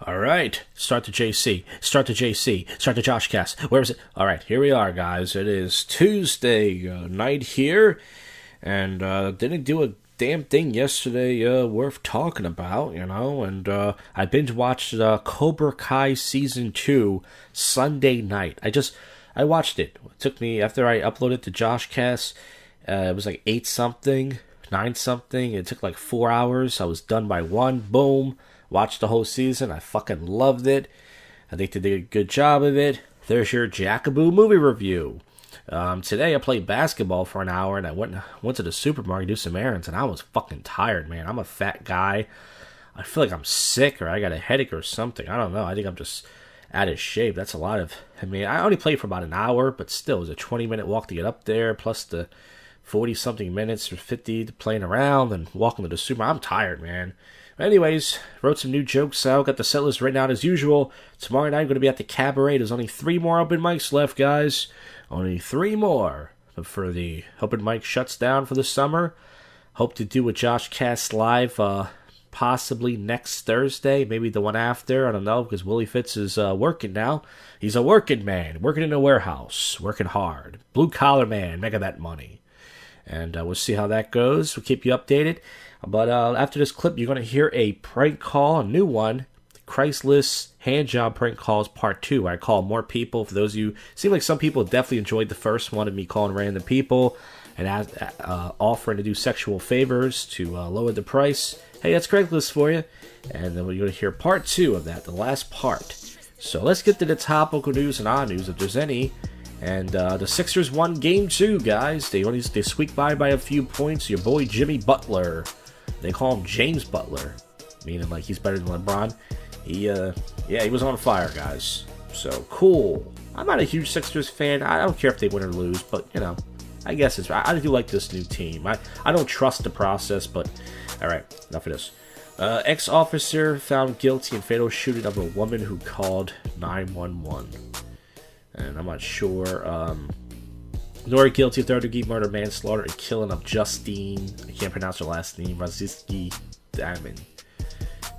Alright, start the JC, start the JC, start the JoshCast. Where is it? Alright, here we are, guys. It is Tuesday night here, and didn't do a damn thing yesterday worth talking about, you know, and I binge watched Cobra Kai Season 2 Sunday night. I watched it. It took me, after I uploaded to JoshCast, it was like 8-something, 9-something. It took like 4 hours. I was done by 1, boom. Watched the whole season. I fucking loved it. I think they did a good job of it. There's your Jackaboo movie review. Today I played basketball for an hour and I went to the supermarket to do some errands and I was fucking tired, man. I'm a fat guy. I feel like I'm sick or I got a headache or something. I don't know. I think I'm just out of shape. That's a lot of... I mean, I only played for about an hour, but still, it was a 20-minute walk to get up there, plus the 40-something minutes or 50 to playing around and walking to the supermarket. I'm tired, man. Anyways, wrote some new jokes out, got the set list written out as usual. Tomorrow night I'm going to be at the Cabaret. There's only 3 more open mics left, guys. Only 3 more before the open mic shuts down for the summer. Hope to do a JoshCast live possibly next Thursday, maybe the one after. I don't know, because Willie Fitz is working now. He's a working man, working in a warehouse, working hard. Blue-collar man, making that money. And we'll see how that goes. We'll keep you updated. But after this clip, you're going to hear a prank call, a new one. Craigslist handjob prank calls part 2. Where I call more people. For those of you, seem like some people definitely enjoyed the first one of me calling random people and offering to do sexual favors to lower the price. Hey, that's Craigslist for you. And then we're going to hear part 2 of that, the last part. So let's get to the topical news and odd news, if there's any. And the Sixers won Game 2, guys. They squeaked by a few points. Your boy Jimmy Butler. They call him James Butler, meaning like he's better than LeBron. He was on fire, guys. So cool. I'm not a huge Sixers fan. I don't care if they win or lose, but you know, I guess I do like this new team. I don't trust the process, but all right, enough of this. Ex-officer found guilty in fatal shooting of a woman who called 911. And I'm not sure. Nor guilty of third-degree murder, manslaughter, and killing of Justine. I can't pronounce her last name. Raziski Damon.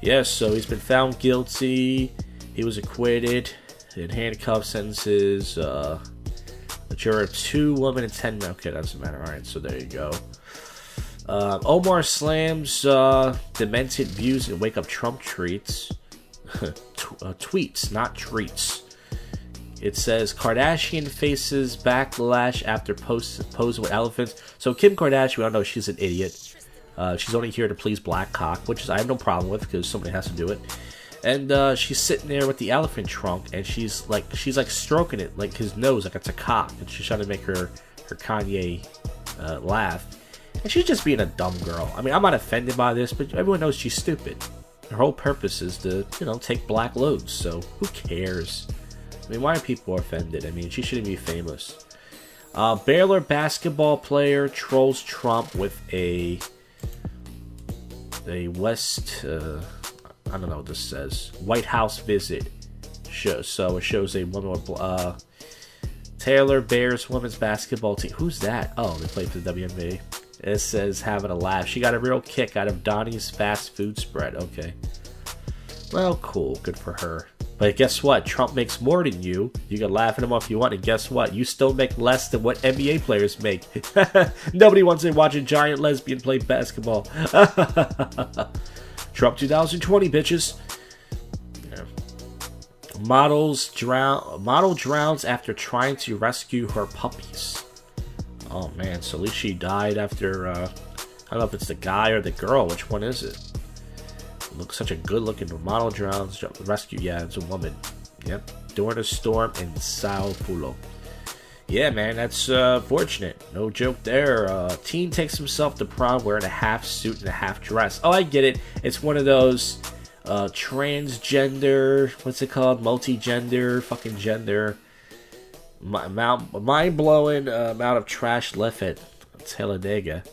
Yes, so he's been found guilty. He was acquitted in handcuff sentences. A juror, 2 women and 10 men. Okay, that doesn't matter. All right, so there you go. Omar slams demented views and wake up Trump tweets, not treats. It says Kardashian faces backlash after posing with elephants. So Kim Kardashian, I don't know, she's an idiot. She's only here to please Black Cock, which I have no problem with because somebody has to do it. And she's sitting there with the elephant trunk, and she's like stroking it, like his nose, like it's a cock, and she's trying to make her Kanye laugh. And she's just being a dumb girl. I mean, I'm not offended by this, but everyone knows she's stupid. Her whole purpose is to, you know, take black loads. So who cares? I mean, why are people offended? I mean, she shouldn't be famous. Baylor basketball player trolls Trump with a West, I don't know what this says, White House visit. So it shows a woman with, Taylor Bears women's basketball team. Who's that? Oh, they play for the WNBA. It says having a laugh. She got a real kick out of Donnie's fast food spread. Okay. Well, cool. Good for her. But guess what? Trump makes more than you. You can laugh at him if you want, and guess what? You still make less than what NBA players make. Nobody wants to watch a giant lesbian play basketball. Trump 2020, bitches. Yeah. Model drowns after trying to rescue her puppies. Oh man, so at least she died after, I don't know if it's the guy or the girl. Which one is it? Looks such a good-looking model drowns. Rescue, yeah, it's a woman. Yep, during a storm in Sao Paulo. Yeah, man, that's fortunate. No joke there. Teen takes himself to prom wearing a half suit and a half dress. Oh, I get it. It's one of those transgender, what's it called? Multi-gender, fucking gender. Mind-blowing amount of trash left at Talladega.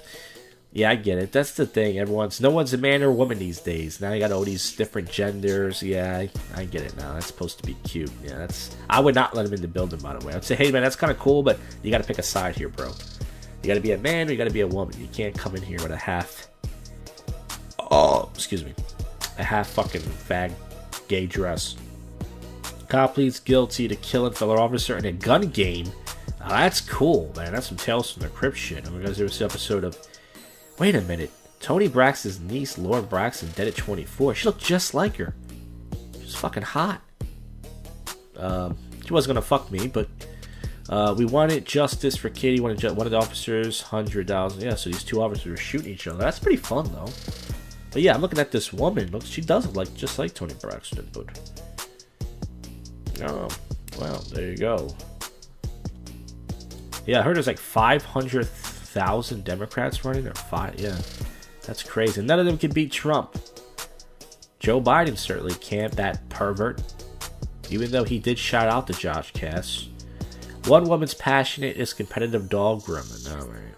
Yeah, I get it. That's the thing. No one's a man or a woman these days. Now you got all these different genders. Yeah, I get it now. That's supposed to be cute. Yeah, I would not let him in the building, by the way. I'd say, hey, man, that's kind of cool, but you got to pick a side here, bro. You got to be a man or you got to be a woman. You can't come in here with a half... Oh, excuse me. A half fucking fag gay dress. Cop pleads guilty to killing fellow officer in a gun game. Oh, that's cool, man. That's some Tales from the Crypt shit. I mean, because there was an episode of... Wait a minute. Tony Braxton's niece, Laura Braxton, dead at 24. She looked just like her. She was fucking hot. She wasn't gonna fuck me, but... we wanted justice for Katie. One of the officers, 100,000. Yeah, so these two officers were shooting each other. That's pretty fun, though. But yeah, I'm looking at this woman. Look, she does look just like Tony Braxton, but... Oh, well, there you go. Yeah, I heard there's like 500,000 Democrats running, or five. Yeah, that's crazy. None of them can beat Trump. Joe Biden certainly can't. That pervert. Even though he did shout out the JoshCast. One woman's passionate is competitive dog grooming. All right.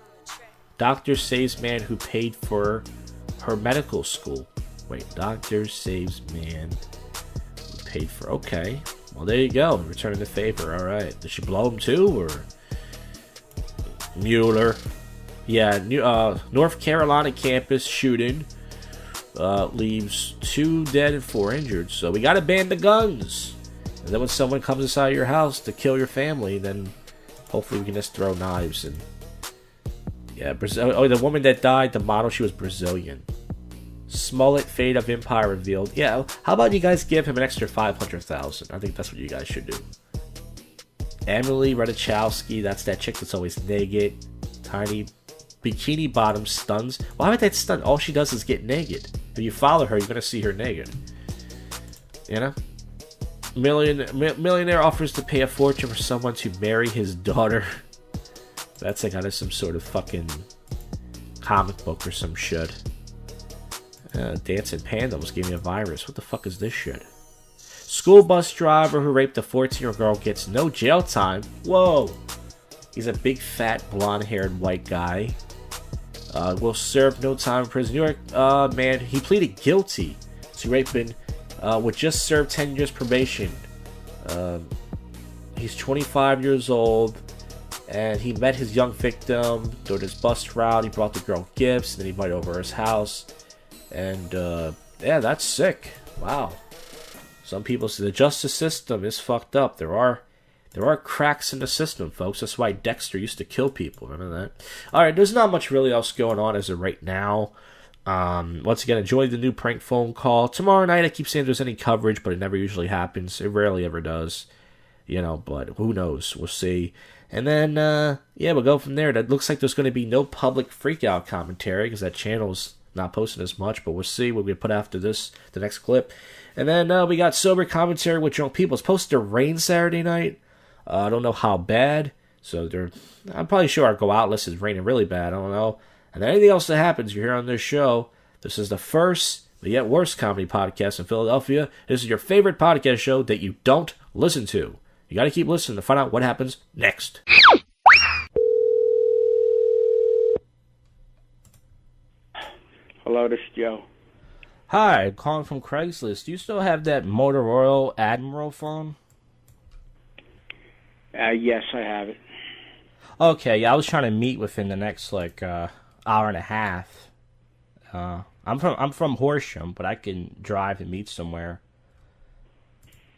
Doctor saves man who paid for her medical school. Wait, doctor saves man who paid for. Okay. Well, there you go. Returning the favor. All right. Did she blow him too, or? Mueller. Yeah, North Carolina campus shooting leaves 2 dead and 4 injured. So we gotta ban the guns. And then when someone comes inside your house to kill your family, then hopefully we can just throw knives. And yeah, Brazil. Oh, the woman that died, the model, she was Brazilian. Smollett, fate of empire revealed. Yeah, how about you guys give him an extra 500,000? I think that's what you guys should do. Emily Ratajkowski, that's that chick that's always naked. Tiny bikini bottom stuns. Why would that stun? All she does is get naked. If you follow her, you're gonna see her naked. You know? Millionaire offers to pay a fortune for someone to marry his daughter. That's like out of some sort of fucking comic book or some shit. Dancing Panda almost gave me a virus. What the fuck is this shit? School bus driver who raped a 14-year-old girl gets no jail time. Whoa. He's a big, fat, blonde-haired white guy. Will serve no time in prison. New York man, he pleaded guilty to raping, would just serve 10 years probation. He's 25 years old, and he met his young victim during his bus route. He brought the girl gifts, and then he invited over his house. And, yeah, that's sick. Wow. Some people say the justice system is fucked up. There are cracks in the system, folks. That's why Dexter used to kill people. Remember that? Alright, there's not much really else going on as of right now. Once again, enjoy the new prank phone call. Tomorrow night, I keep saying there's any coverage, but it never usually happens. It rarely ever does. You know, but who knows? We'll see. And then, yeah, we'll go from there. That looks like there's going to be no public freakout commentary because that channel's not posting as much, but we'll see what we put after this, the next clip. And then we got sober commentary with drunk people. It's supposed to rain Saturday night. I don't know how bad. So I'm probably sure I'll go out unless it's raining really bad. I don't know. And then anything else that happens, you're here on this show. This is the first, but yet worst comedy podcast in Philadelphia. This is your favorite podcast show that you don't listen to. You got to keep listening to find out what happens next. Hello, this is Joe. Hi, I'm calling from Craigslist. Do you still have that Motorola Admiral phone? Yes, I have it. Okay, yeah, I was trying to meet within the next hour and a half. I'm from Horsham, but I can drive and meet somewhere.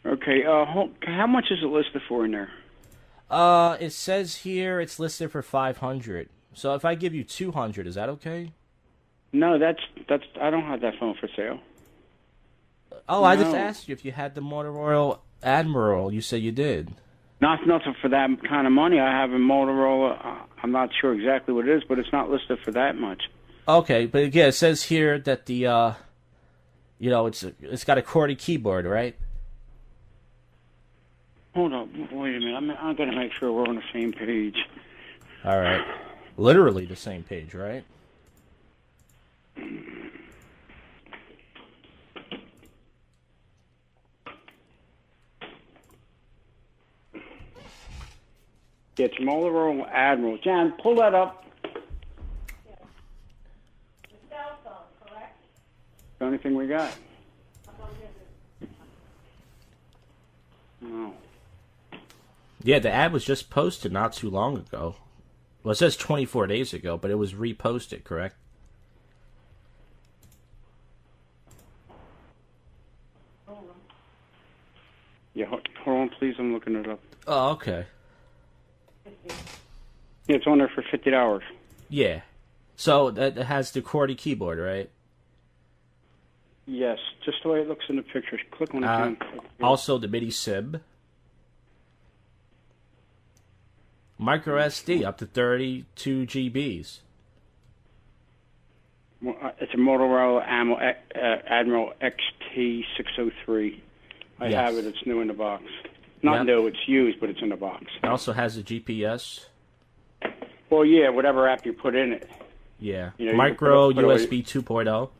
Okay, how much is it listed for in there? It says here it's listed for 500. So if I give you 200, is that okay? No, that's I don't have that phone for sale. Oh, no. I just asked you if you had the Motorola Admiral. You said you did. Nothing for that kind of money. I have a Motorola. I'm not sure exactly what it is, but it's not listed for that much. Okay, but again, it says here that the it's got a QWERTY keyboard, right? Hold on, wait a minute. I'm going to make sure we're on the same page. All right, literally the same page, right? It's Motorola Admiral. Jan, pull that up. Yeah. The cell phone, correct? The only thing we got. I'll go get it. No. Yeah, the ad was just posted not too long ago. Well, it says 24 days ago, but it was reposted, correct? Hold Yeah, hold on, please. I'm looking it up. Oh, okay. Yeah, it's on there for $50. Yeah. So that has the QWERTY keyboard, right? Yes, just the way it looks in the pictures. Click on it again. Also the MIDI SIB. Micro SD up to 32 GBs. It's a Motorola Admiral XT603. I Yes. have it. It's new in the box. Not Yep. new. It's used, but it's in the box. It also has a GPS. Well, yeah, whatever app you put in it. Yeah. You know, you Micro can put USB 2.0.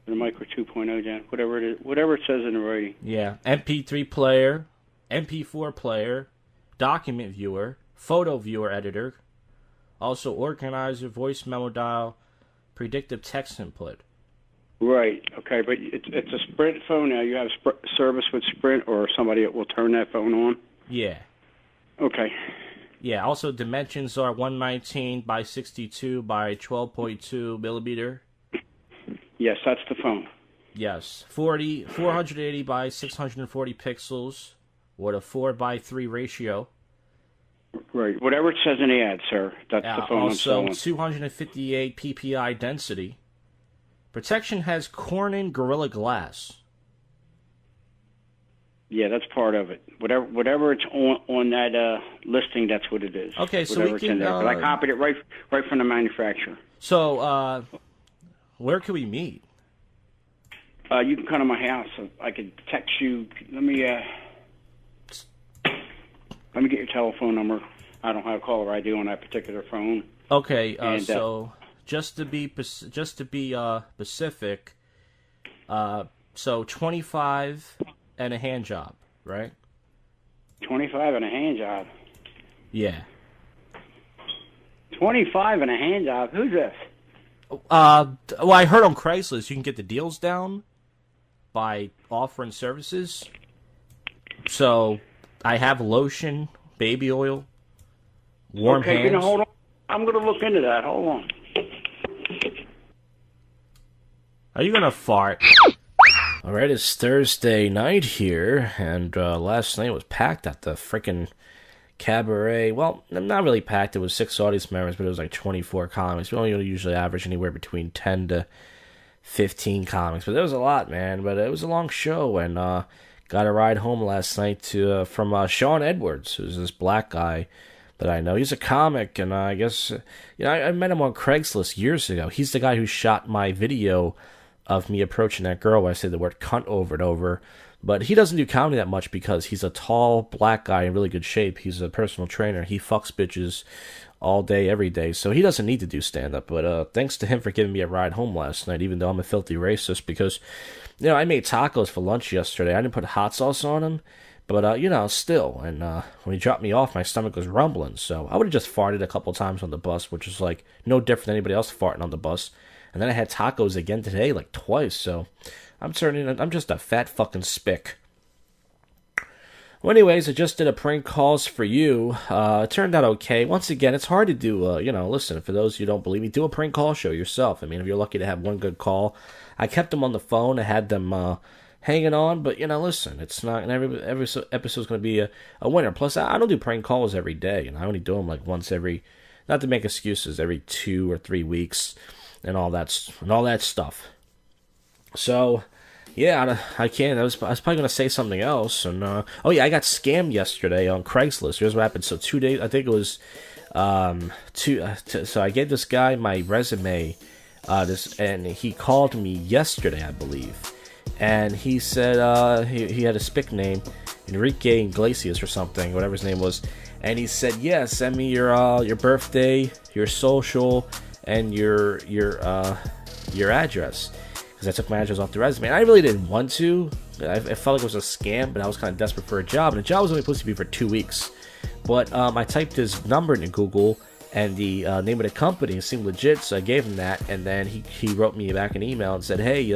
The Micro 2.0, Jan. Whatever it is, whatever it says in the writing. Yeah. MP3 player, MP4 player, document viewer, photo viewer editor, also organizer, voice memo dial, predictive text input. Right. Okay, but it's a Sprint phone now. You have service with Sprint, or somebody that will turn that phone on. Yeah. Okay. Yeah. Also, dimensions are 119 by 62 by 12.2 millimeter. Yes, that's the phone. Yes. 480 by 640 pixels with a 4:3 ratio. Right. Whatever it says in the ad, sir. That's the phone I'm Also, selling. 258 ppi density. Protection has Corning Gorilla Glass. Yeah, that's part of it. Whatever it's on that listing, that's what it is. Okay, so whatever we it's in can. there. But I copied it right from the manufacturer. So, where can we meet? You can come to my house. I could text you. Let me get your telephone number. I don't have caller ID on that particular phone. Okay, And, so just to be specific, so 25 and a hand job, right? 25 and a hand job. Yeah. 25 and a hand job. Who's this? Well, I heard on Craigslist you can get the deals down by offering services. So I have lotion, baby oil, warm Okay, hands. hold on. I'm going to look into that. Hold on. Are you gonna fart? Alright, it's Thursday night here, and last night was packed at the frickin' cabaret. Well, not really packed. It was 6 audience members, but it was like 24 comics. We only usually average anywhere between 10 to 15 comics, but there was a lot, man. But it was a long show, and got a ride home last night from Sean Edwards, who's this black guy that I know. He's a comic, and I guess I met him on Craigslist years ago. He's the guy who shot my video of me approaching that girl where I said the word cunt over and over. But he doesn't do comedy that much because he's a tall black guy in really good shape. He's a personal trainer. He fucks bitches all day, every day. So he doesn't need to do stand-up. But thanks to him for giving me a ride home last night, even though I'm a filthy racist. Because, I made tacos for lunch yesterday. I didn't put hot sauce on them. But, still. And when he dropped me off, my stomach was rumbling. So I would have just farted a couple times on the bus, which is like no different than anybody else farting on the bus. And then I had tacos again today, like twice. So I'm just a fat fucking spick. Well, anyways, I just did a prank calls for you. It turned out okay. Once again, it's hard to do, listen, for those who don't believe me, do a prank call show yourself. I mean, if you're lucky to have one good call. I kept them on the phone. I had them hanging on. But, listen, it's not, and every episode's going to be a winner. Plus, I don't do prank calls every day. And I only do them like once every, not to make excuses, every 2 or 3 weeks. And all that stuff. So, yeah, I can't. I was probably gonna say something else. And I got scammed yesterday on Craigslist. Here's what happened. So 2 days. I think it was so I gave this guy my resume. And he called me yesterday, I believe. And he said he had a spick name, Enrique Iglesias or something, whatever his name was. And he said, yeah, send me your birthday, your social, and your address, because I took my address off the resume. And I really didn't want to. I felt like it was a scam, but I was kind of desperate for a job, and the job was only supposed to be for 2 weeks. But I typed his number into Google, and the name of the company, it seemed legit, so I gave him that, and then he wrote me back an email and said, hey,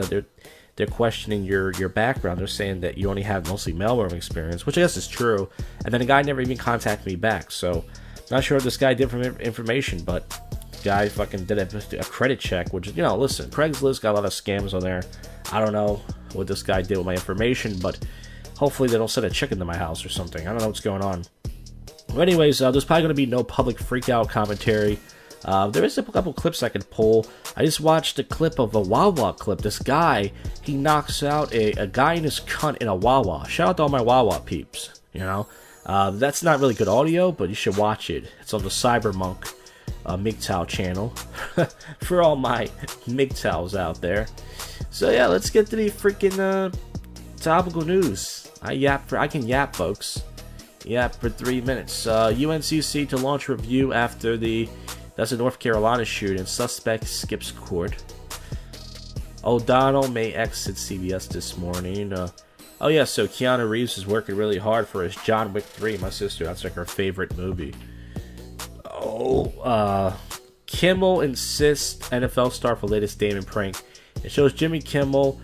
they're questioning your background. They're saying that you only have mostly mailroom experience, which I guess is true. And then the guy never even contacted me back, so not sure what this guy did for information, but guy fucking did a credit check, which is, you know, listen, Craigslist got a lot of scams on there. I don't know what this guy did with my information, but hopefully they don't send a chicken to my house or something. I don't know what's going on. But anyways, there's probably going to be no public freak-out commentary. There is a couple clips I could pull. I just watched a clip of a Wawa clip. This guy, he knocks out a guy in his cunt in a Wawa. Shout out to all my Wawa peeps, you know. That's not really good audio, but you should watch it. It's on the Cybermonk MGTOW channel. For all my MGTOWs out there. So yeah, let's get to the freaking topical news. I can yap, folks. Yap for 3 minutes. UNCC to launch review after that's a North Carolina shooting. Suspect skips court. O'Donnell may exit CBS this morning. Oh yeah, so Keanu Reeves is working really hard for his John Wick 3. My sister, that's like her favorite movie. Oh, Kimmel insists NFL star for latest Damon prank. It shows Jimmy Kimmel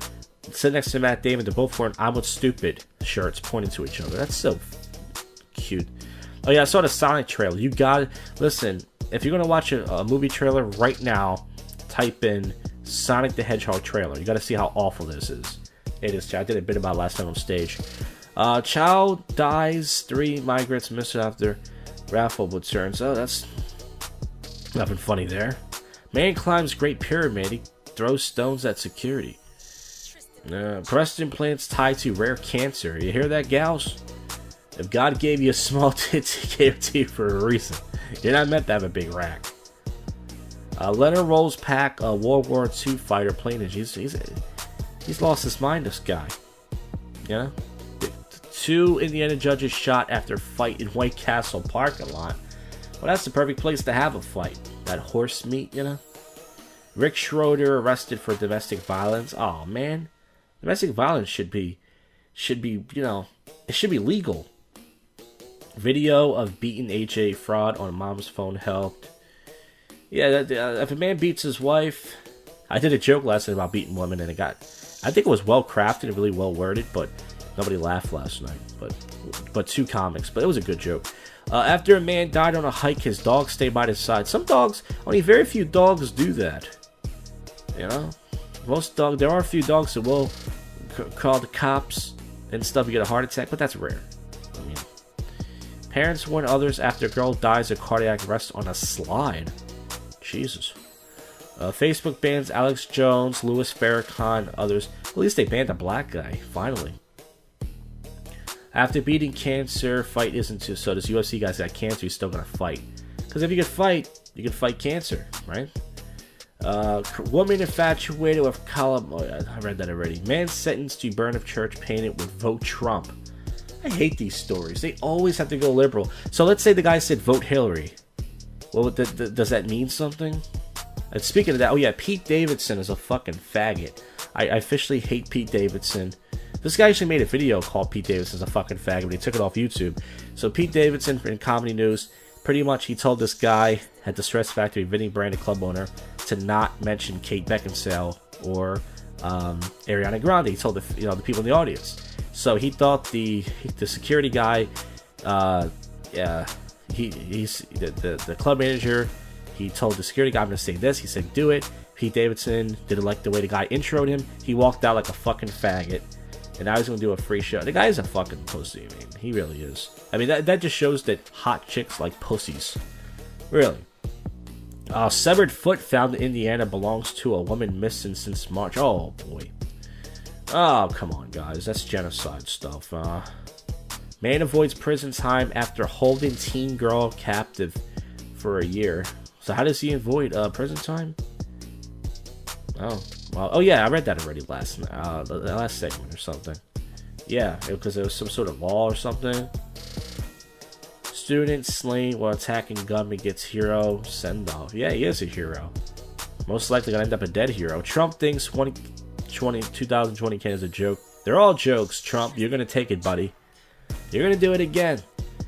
sitting next to Matt Damon. They're both wearing "I'm with stupid" shirts, pointing to each other. That's so cute. Oh yeah, I saw the Sonic trailer. You got listen. If you're gonna watch a movie trailer right now, type in Sonic the Hedgehog trailer. You got to see how awful this is. It is. I did a bit about it last time on stage. Child dies. 3 migrants missed after raffle returns. Oh, that's nothing funny there. Man climbs Great Pyramid. He throws stones at security. Breast implants tied to rare cancer. You hear that, gals? If God gave you a small tits, he gave it to you for a reason. You're not meant to have a big rack. Leonard Rolls pack a World War II fighter plane. He's lost his mind, this guy. You know? 2 Indiana judges shot after fight in White Castle parking lot. Well, that's the perfect place to have a fight. That horse meat, you know? Rick Schroeder arrested for domestic violence. Oh man, domestic violence should be, you know, it should be legal. Video of beaten HA fraud on mom's phone helped. Yeah, if a man beats his wife, I did a joke last night about beating women, and I think it was well crafted and really well worded, but nobody laughed last night. But 2 comics, but it was a good joke. After a man died on a hike, his dog stayed by his side. Some dogs, only very few dogs do that. You know, there are a few dogs that will call the cops and stuff. You get a heart attack, but that's rare. I mean, parents warn others after girl dies of cardiac arrest on a slide. Jesus. Facebook bans Alex Jones, Louis Farrakhan, others. At least they banned a black guy, finally. After beating cancer, fight isn't too. So this UFC guy's got cancer, he's still gonna fight. Because if you can fight cancer, right? Woman infatuated with column. Oh yeah, I read that already. Man sentenced to burn of church painted with "Vote Trump." I hate these stories. They always have to go liberal. So let's say the guy said "Vote Hillary." Well, does that mean something? And speaking of that, oh yeah, Pete Davidson is a fucking faggot. I officially hate Pete Davidson. This guy actually made a video called Pete Davidson's a fucking faggot, but he took it off YouTube. So Pete Davidson, in Comedy News, pretty much he told this guy at the Stress Factory, Vinny Brandon club owner, to not mention Kate Beckinsale or Ariana Grande. He told the people in the audience. So he thought the security guy, he's the club manager. He told the security guy, I'm going to say this. He said, do it. Pete Davidson didn't like the way the guy introed him. He walked out like a fucking faggot. And now he's going to do a free show. The guy is a fucking pussy. I mean, he really is. I mean, that just shows that hot chicks like pussies. Really. Severed foot found in Indiana belongs to a woman missing since March. Oh, boy. Oh, come on, guys. That's genocide stuff. Man avoids prison time after holding teen girl captive for a year. So how does he avoid prison time? Oh, well, oh yeah, I read that already the last segment or something. Yeah, because there was some sort of law or something. Student slain while attacking gunman gets hero send-off. Yeah, he is a hero. Most likely gonna end up a dead hero. Trump thinks 2020 can is a joke. They're all jokes, Trump. You're gonna take it, buddy. You're gonna do it again.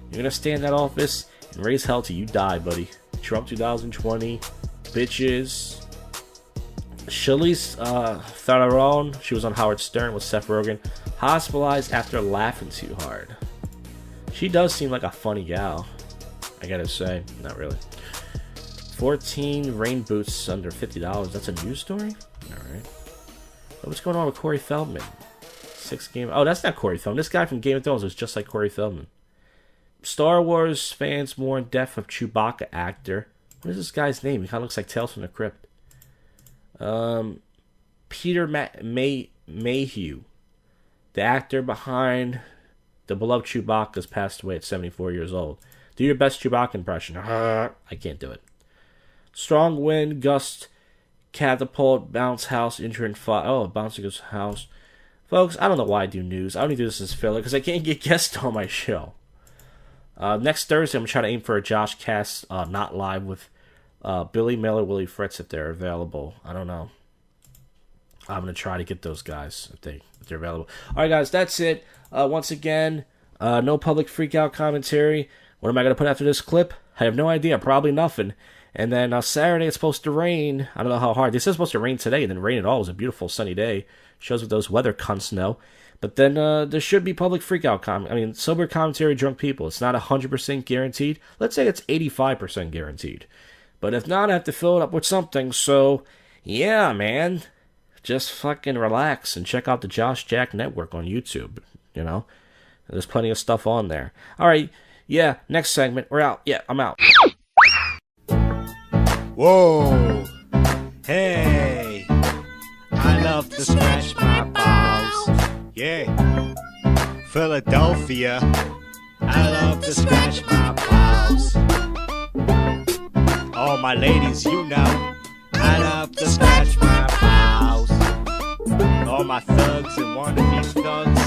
You're gonna stay in that office and raise hell till you die, buddy. Trump 2020, bitches. Charlize Theron, she was on Howard Stern with Seth Rogen, hospitalized after laughing too hard. She does seem like a funny gal, I gotta say. Not really. 14 rain boots under $50. That's a news story? Alright. What's going on with Corey Feldman? 6 game. Oh, that's not Corey Feldman. This guy from Game of Thrones was just like Corey Feldman. Star Wars fans mourn death of Chewbacca actor. What is this guy's name? He kind of looks like Tales from the Crypt. Peter Mayhew, the actor behind the beloved Chewbacca, has passed away at 74 years old. Do your best Chewbacca impression. I can't do it. Strong wind, gust, catapult, bounce house, injuring fire. Oh, bouncing his house. Folks, I don't know why I do news. I only do this as filler because I can't get guests on my show. Next Thursday, I'm trying to aim for a JoshCast, not live, with Billy Miller, Willie Fritz, if they're available. I don't know. I'm going to try to get those guys if they're available. All right, guys, that's it. Once again, no public freakout commentary. What am I going to put after this clip? I have no idea. Probably nothing. And then Saturday, it's supposed to rain. I don't know how hard. This is supposed to rain today, and then rain at all. It was a beautiful sunny day. Shows what those weather cunts know. But then there should be public freakout sober commentary, drunk people. It's not 100% guaranteed. Let's say it's 85% guaranteed. But if not, I have to fill it up with something. So, yeah, man. Just fucking relax and check out the Josh Jack Network on YouTube. You know? There's plenty of stuff on there. Alright, yeah, next segment. We're out. Yeah, I'm out. Whoa. Hey. I love to scratch my balls. Yeah. Philadelphia. I love to scratch my balls. All my ladies, you know. I love to scratch my balls. All my thugs and wannabe thugs.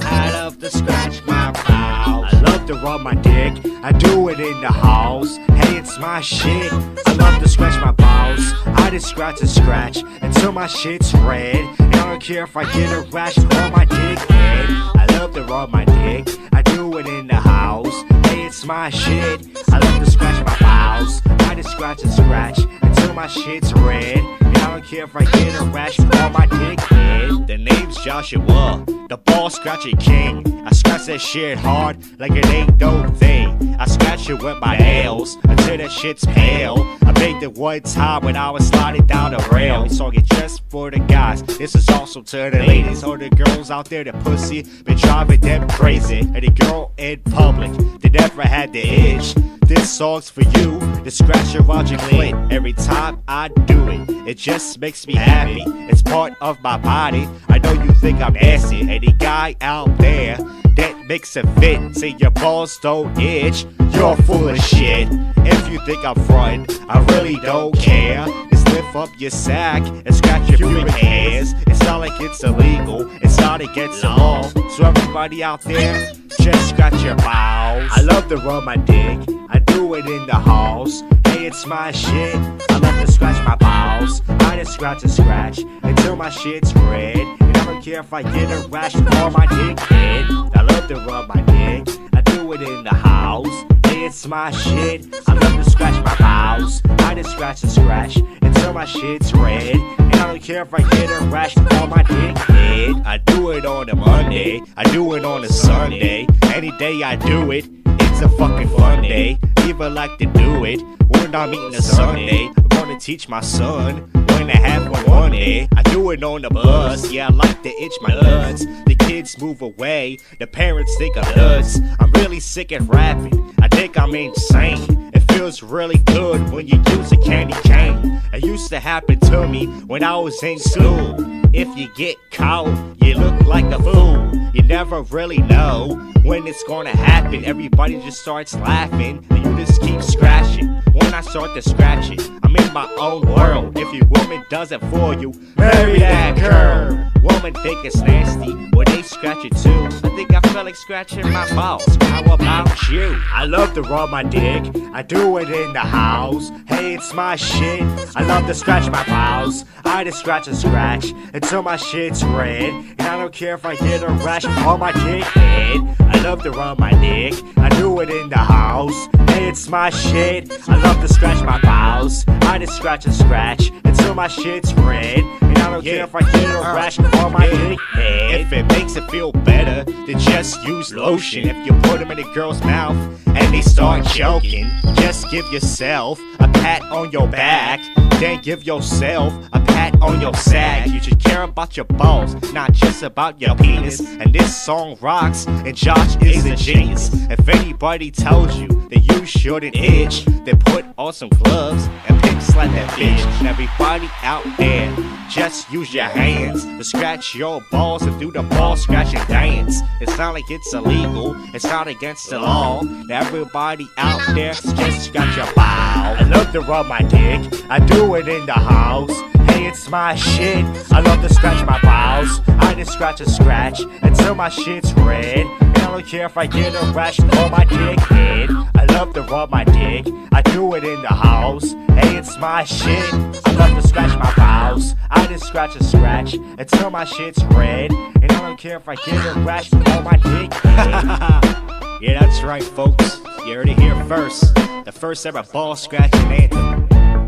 I love to scratch my balls. I love to rub my dick. I do it in the halls. Hey, it's my shit. I love to scratch my balls. I just scratch and scratch until my shit's red. And I don't care if I get a rash on my dick head. I love to rub my dick. I do it in the house. Hey, it's my shit. I love to scratch my balls. I just scratch and scratch until my shit's red. And I don't care if I get a rash on my dick head. The name's Joshua, the ball scratching king. I scratch that shit hard like it ain't no thing. I scratch it with my nails until that shit's pale. I made it one time when I was sliding down the rail. This song is just for the guys. This is also to the ladies. All the girls out there, the pussy been driving them crazy. And the girl in public that never had the itch. This song's for you, to scratch around your clit. Every time I do it, it just makes me happy. It's part of my body. I know you think I'm nasty. Any guy out there that makes a fit, say your balls don't itch, you're full of shit. If you think I'm frontin', I really don't care. Just lift up your sack and scratch your pubic hairs. It's not like it's illegal, it's not against the law. So everybody out there, just scratch your balls. I love to rub my dick, I do it in the halls. Hey, it's my shit, I love to scratch my balls. I just scratch and scratch until my shit's red. And I don't care if I get a rash on my dick head. I love to rub my dick, I do it in the house. Hey, it's my shit, I love to scratch my balls. I just scratch and scratch until my shit's red. And I don't care if I get a rash on my dick head. I do it on a Monday, I do it on a Sunday. Any day I do it, it's a fucking fun day. People like to do it when I'm eating a Sunday. I'm gonna teach my son when I have one day. I do it on the bus, yeah, I like to itch my nuts. The kids move away, the parents think I'm nuts. I'm really sick at rapping, I think I'm insane. It feels really good when you use a candy cane. It used to happen to me when I was in school. If you get caught, you look like a fool. You never really know when it's gonna happen. Everybody just starts laughing and you just keep scratching. When I start to scratch it, I'm in my own world. If your woman does it for you, marry that girl. Woman think it's nasty when they scratch it too. I think I feel like scratching my balls. How about you? I love to rub my dick, I do it in the house. Hey, it's my shit, I love to scratch my balls. I just scratch and scratch until my shit's red. And I don't care if I get a rash on my dick head. I love to rub my dick, I do it in the house. Hey, it's my shit, I love to scratch my balls. I just scratch and scratch until my shit's red. And I I don't care if I get a rash on my dick head. If it makes it feel better, then just use lotion. If you put them in a girl's mouth and they start choking, just give yourself a pat on your back. Then give yourself a pat on your sack. You should care about your balls, not just about your penis. And this song rocks, and Josh is a genius. If anybody tells you that you shouldn't itch, then put on some gloves and pimp slap that bitch. And everybody out there, just use your hands to scratch your balls and do the ball scratching dance. It's not like it's illegal, it's not against the law. Now everybody out there, just scratch your balls. I love to rub my dick, I do it in the house. Hey, it's my shit, I love to scratch my balls. I just scratch a scratch until my shit's red. And I don't care if I get a rash on my dick head. I love to rub my dick, I do it in the house. Hey, it's my shit, I love to scratch my balls. I just scratch a scratch until my shit's red. And I don't care if I get a rash on my dick head. Yeah, that's right, folks. You heard it here first. The first ever ball scratching anthem.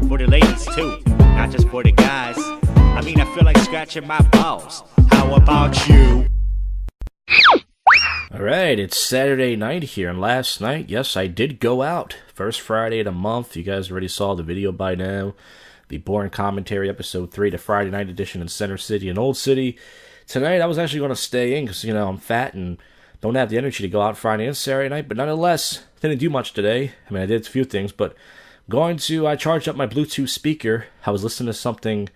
For the ladies too, not just for the guys. I mean, I feel like scratching my balls. How about you? Alright, it's Saturday night here, and last night, yes, I did go out. First Friday of the month. You guys already saw the video by now. The Boring Commentary Episode 3, the Friday night edition in Center City and Old City. Tonight, I was actually going to stay in because, you know, I'm fat and don't have the energy to go out Friday and Saturday night. But nonetheless, didn't do much today. I mean, I did a few things, but I charged up my Bluetooth speaker. I was listening to something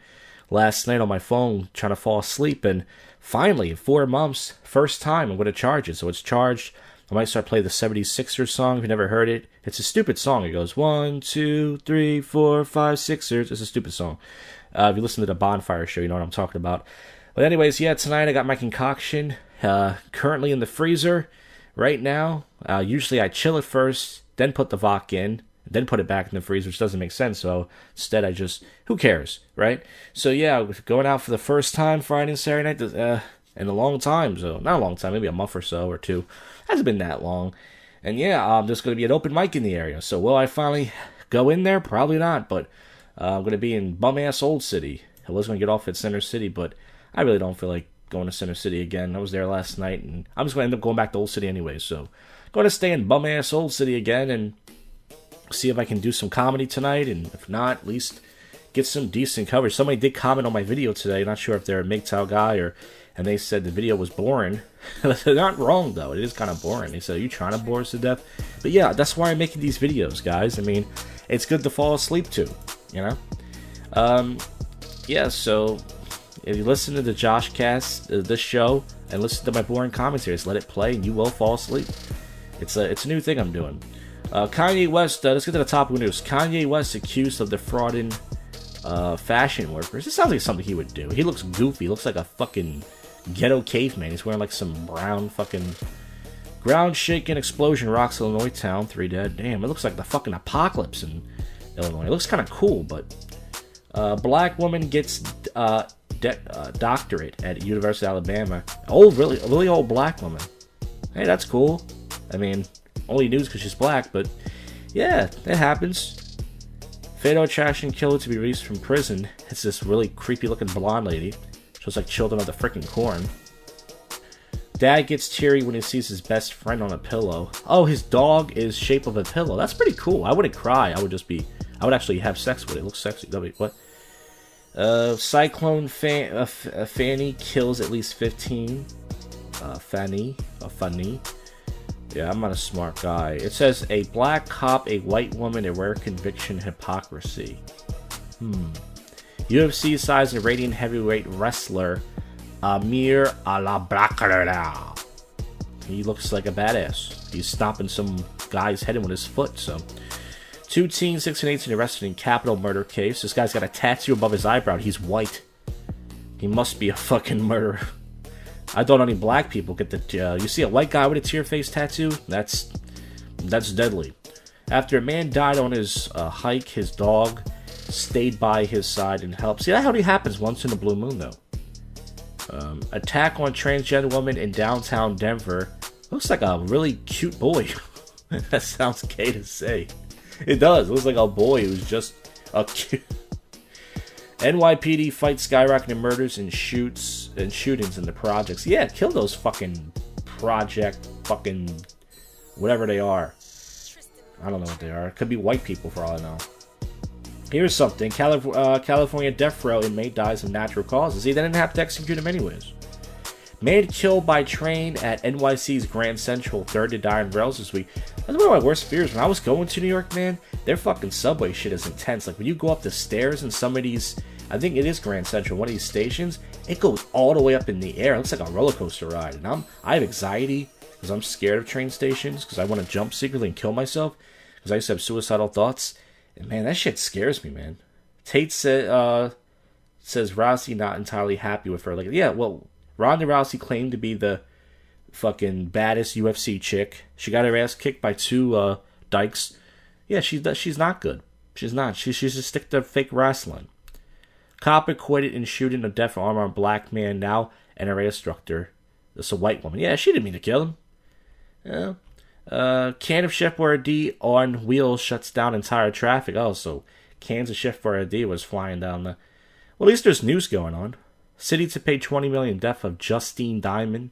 last night on my phone, trying to fall asleep, and finally, in 4 months, first time I'm going to charge it. So it's charged. I might start playing the 76ers song if you never heard it. It's a stupid song. It goes 1, 2, 3, 4, 5, 6ers. It's a stupid song. If you listen to the Bonfire Show, you know what I'm talking about. But anyways, yeah, tonight I got my concoction currently in the freezer right now. Usually I chill it first, then put the vodka in, then put it back in the freezer, which doesn't make sense. So instead I just, who cares, right? So yeah, going out for the first time Friday and Saturday night in a long time. So not a long time, maybe a month or so or two. Hasn't been that long. And yeah, there's going to be an open mic in the area. So will I finally go in there? Probably not, but I'm going to be in bum-ass Old City. I was going to get off at Center City, but I really don't feel like going to Center City again. I was there last night, and I'm just going to end up going back to Old City anyway. So going to stay in bum-ass Old City again and see if I can do some comedy tonight, and if not, at least get some decent coverage. Somebody did comment on my video today, not sure if they're a MGTOW guy, and they said the video was boring. They're not wrong, though. It is kind of boring. They said, are you trying to bore us to death? But yeah, that's why I'm making these videos, guys. I mean, it's good to fall asleep to, you know? Yeah, so if you listen to the JoshCast, this show, and listen to my boring commentaries, let it play, and you will fall asleep. It's a new thing I'm doing. Kanye West, let's get to the top of the news. Kanye West accused of defrauding fashion workers. This sounds like something he would do. He looks goofy. He looks like a fucking ghetto caveman. He's wearing like some brown fucking ground-shaking explosion rocks Illinois town. 3 dead. Damn, it looks like the fucking apocalypse in Illinois. It looks kind of cool, but black woman gets doctorate at University of Alabama. Old, really old black woman. Hey, that's cool. I mean, only news because she's black, but yeah, it happens. Fatal attraction killer to be released from prison. It's this really creepy looking blonde lady. She looks like Children of the Frickin' Corn. Dad gets teary when he sees his best friend on a pillow. Oh, his dog is shape of a pillow. That's pretty cool. I wouldn't cry. I would actually have sex with it. It looks sexy. What? Cyclone Fanny kills at least 15. Fanny. Yeah, I'm not a smart guy. It says, a black cop, a white woman, a rare conviction, hypocrisy. UFC size and radiant heavyweight wrestler, Amir Alabrakarada. He looks like a badass. He's stomping some guy's head in with his foot, so. 2 teens, 6 and 18, arrested in capital murder case. This guy's got a tattoo above his eyebrow. He's white. He must be a fucking murderer. I thought only black people get the... you see a white guy with a tear-face tattoo? That's deadly. After a man died on his hike, his dog stayed by his side and helped. See, that only happens once in a blue moon, though. Attack on transgender woman in downtown Denver. Looks like a really cute boy. That sounds gay to say. It does. It looks like a boy who's just a cute... NYPD fights skyrocketing murders and shootings in the projects. Yeah, kill those fucking project fucking whatever they are. I don't know what they are. It could be white people for all I know. Here's something. California death row inmate dies of natural causes. See, they didn't have to execute him anyways. Man killed by train at NYC's Grand Central. Third to die on rails this week. That's one of my worst fears. When I was going to New York, man, their fucking subway shit is intense. Like, when you go up the stairs in some of these, I think it is Grand Central, one of these stations, it goes all the way up in the air. It looks like a roller coaster ride. And I have anxiety because I'm scared of train stations because I want to jump secretly and kill myself because I used to have suicidal thoughts. And, man, that shit scares me, man. Tate says Rousey not entirely happy with her. Like, yeah, well, Ronda Rousey claimed to be the fucking baddest UFC chick. She got her ass kicked by two dykes. Yeah, she's not good. She's not. She's just stick to fake wrestling. Cop acquitted in shooting a death unarmed black man, now NRA instructor. This is a white woman. Yeah, she didn't mean to kill him. Yeah. Can of Chef Boredo on wheels shuts down entire traffic. Oh, so cans of Chef Boredo was flying down the... Well, at least there's news going on. City to pay $20 million death of Justine Diamond.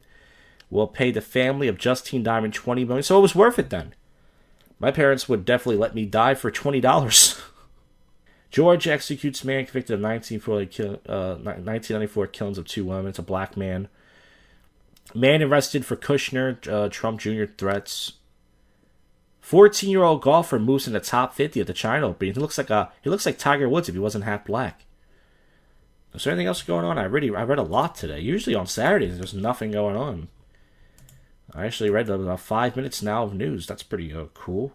Will pay the family of Justine Diamond $20 million. So it was worth it then. My parents would definitely let me die for $20. Georgia executes man convicted of 1994 killings of two women. It's a black man. Man arrested for Kushner, Trump Jr. threats. 14-year-old golfer moves in the top 50 at the China Open. He looks like Tiger Woods if he wasn't half black. Is there anything else going on? I read a lot today. Usually on Saturdays there's nothing going on. I actually read about 5 minutes now of news. That's pretty cool.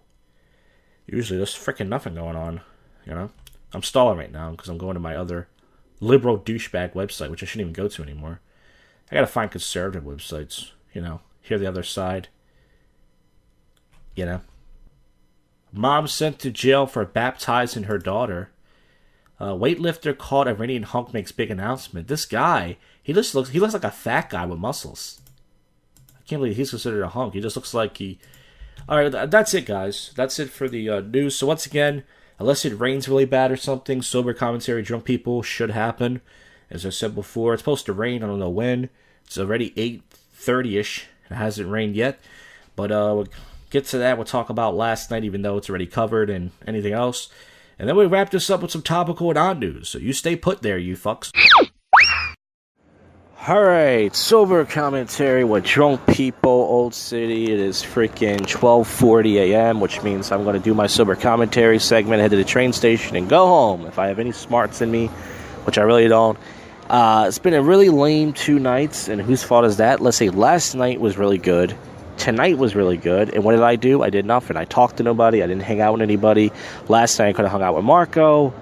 Usually there's freaking nothing going on, you know. I'm stalling right now because I'm going to my other liberal douchebag website, which I shouldn't even go to anymore. I gotta find conservative websites, you know. Hear the other side, you know. Mom sent to jail for baptizing her daughter. Weightlifter called Iranian hunk makes big announcement. This guy, he looks like a fat guy with muscles. I can't believe he's considered a hunk. He just looks like he... Alright, that's it, guys. That's it for the news. So once again, unless it rains really bad or something, sober commentary, drunk people should happen. As I said before, it's supposed to rain. I don't know when. It's already 8:30ish. It hasn't rained yet. But we'll get to that. We'll talk about last night, even though it's already covered, and anything else. And then we wrap this up with some topical and on news. So you stay put there, you fucks. Alright, sober commentary with drunk people, Old City. It is freaking 12:40 a.m., which means I'm going to do my sober commentary segment, head to the train station, and go home if I have any smarts in me, which I really don't. It's been a really lame 2 nights, and whose fault is that? Let's say last night was really good. Tonight was really good, and what did I do? I did nothing. I talked to nobody. I didn't hang out with anybody. Last night I could have hung out with Marco.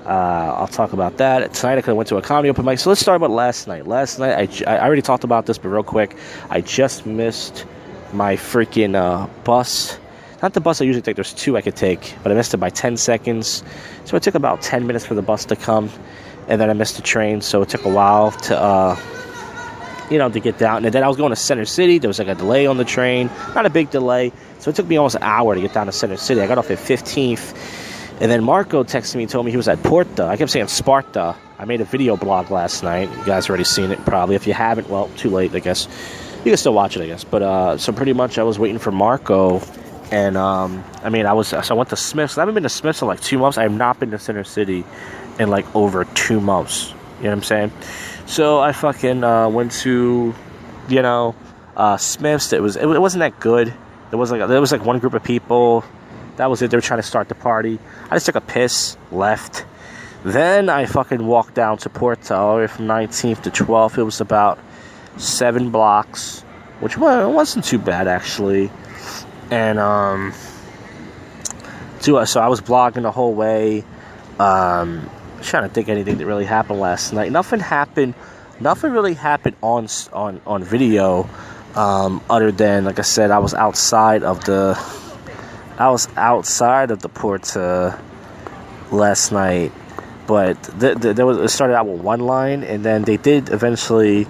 I'll talk about that. Tonight I could have went to a comedy open mic. So let's start about last night. Last night, I already talked about this, but real quick, I just missed my freaking bus. Not the bus I usually take. There's 2 I could take, but I missed it by 10 seconds. So it took about 10 minutes for the bus to come, and then I missed the train, so it took a while to... to get down. And then I was going to Center City. There was like a delay on the train. Not a big delay. So it took me almost an hour to get down to Center City. I got off at 15th. And then Marco texted me and told me he was at Porta. I kept saying Sparta. I made a video blog last night. You guys already seen it probably. If you haven't, well, too late, I guess. You can still watch it, I guess. But so pretty much I was waiting for Marco. And I went to Smith's. I haven't been to Smith's in like 2 months. I have not been to Center City in like over 2 months. You know what I'm saying? So I fucking went to, Smith's. It wasn't that good. There was like one group of people. That was it. They were trying to start the party. I just took a piss, left. Then I fucking walked down to Porta all the way from 19th to 12th. It was about 7 blocks, which wasn't too bad actually. And so I was vlogging the whole way. Trying to think anything that really happened last night. Nothing really happened on video, other than, like I said, I was outside of the Porta last night. But it started out with 1 line, and then they did eventually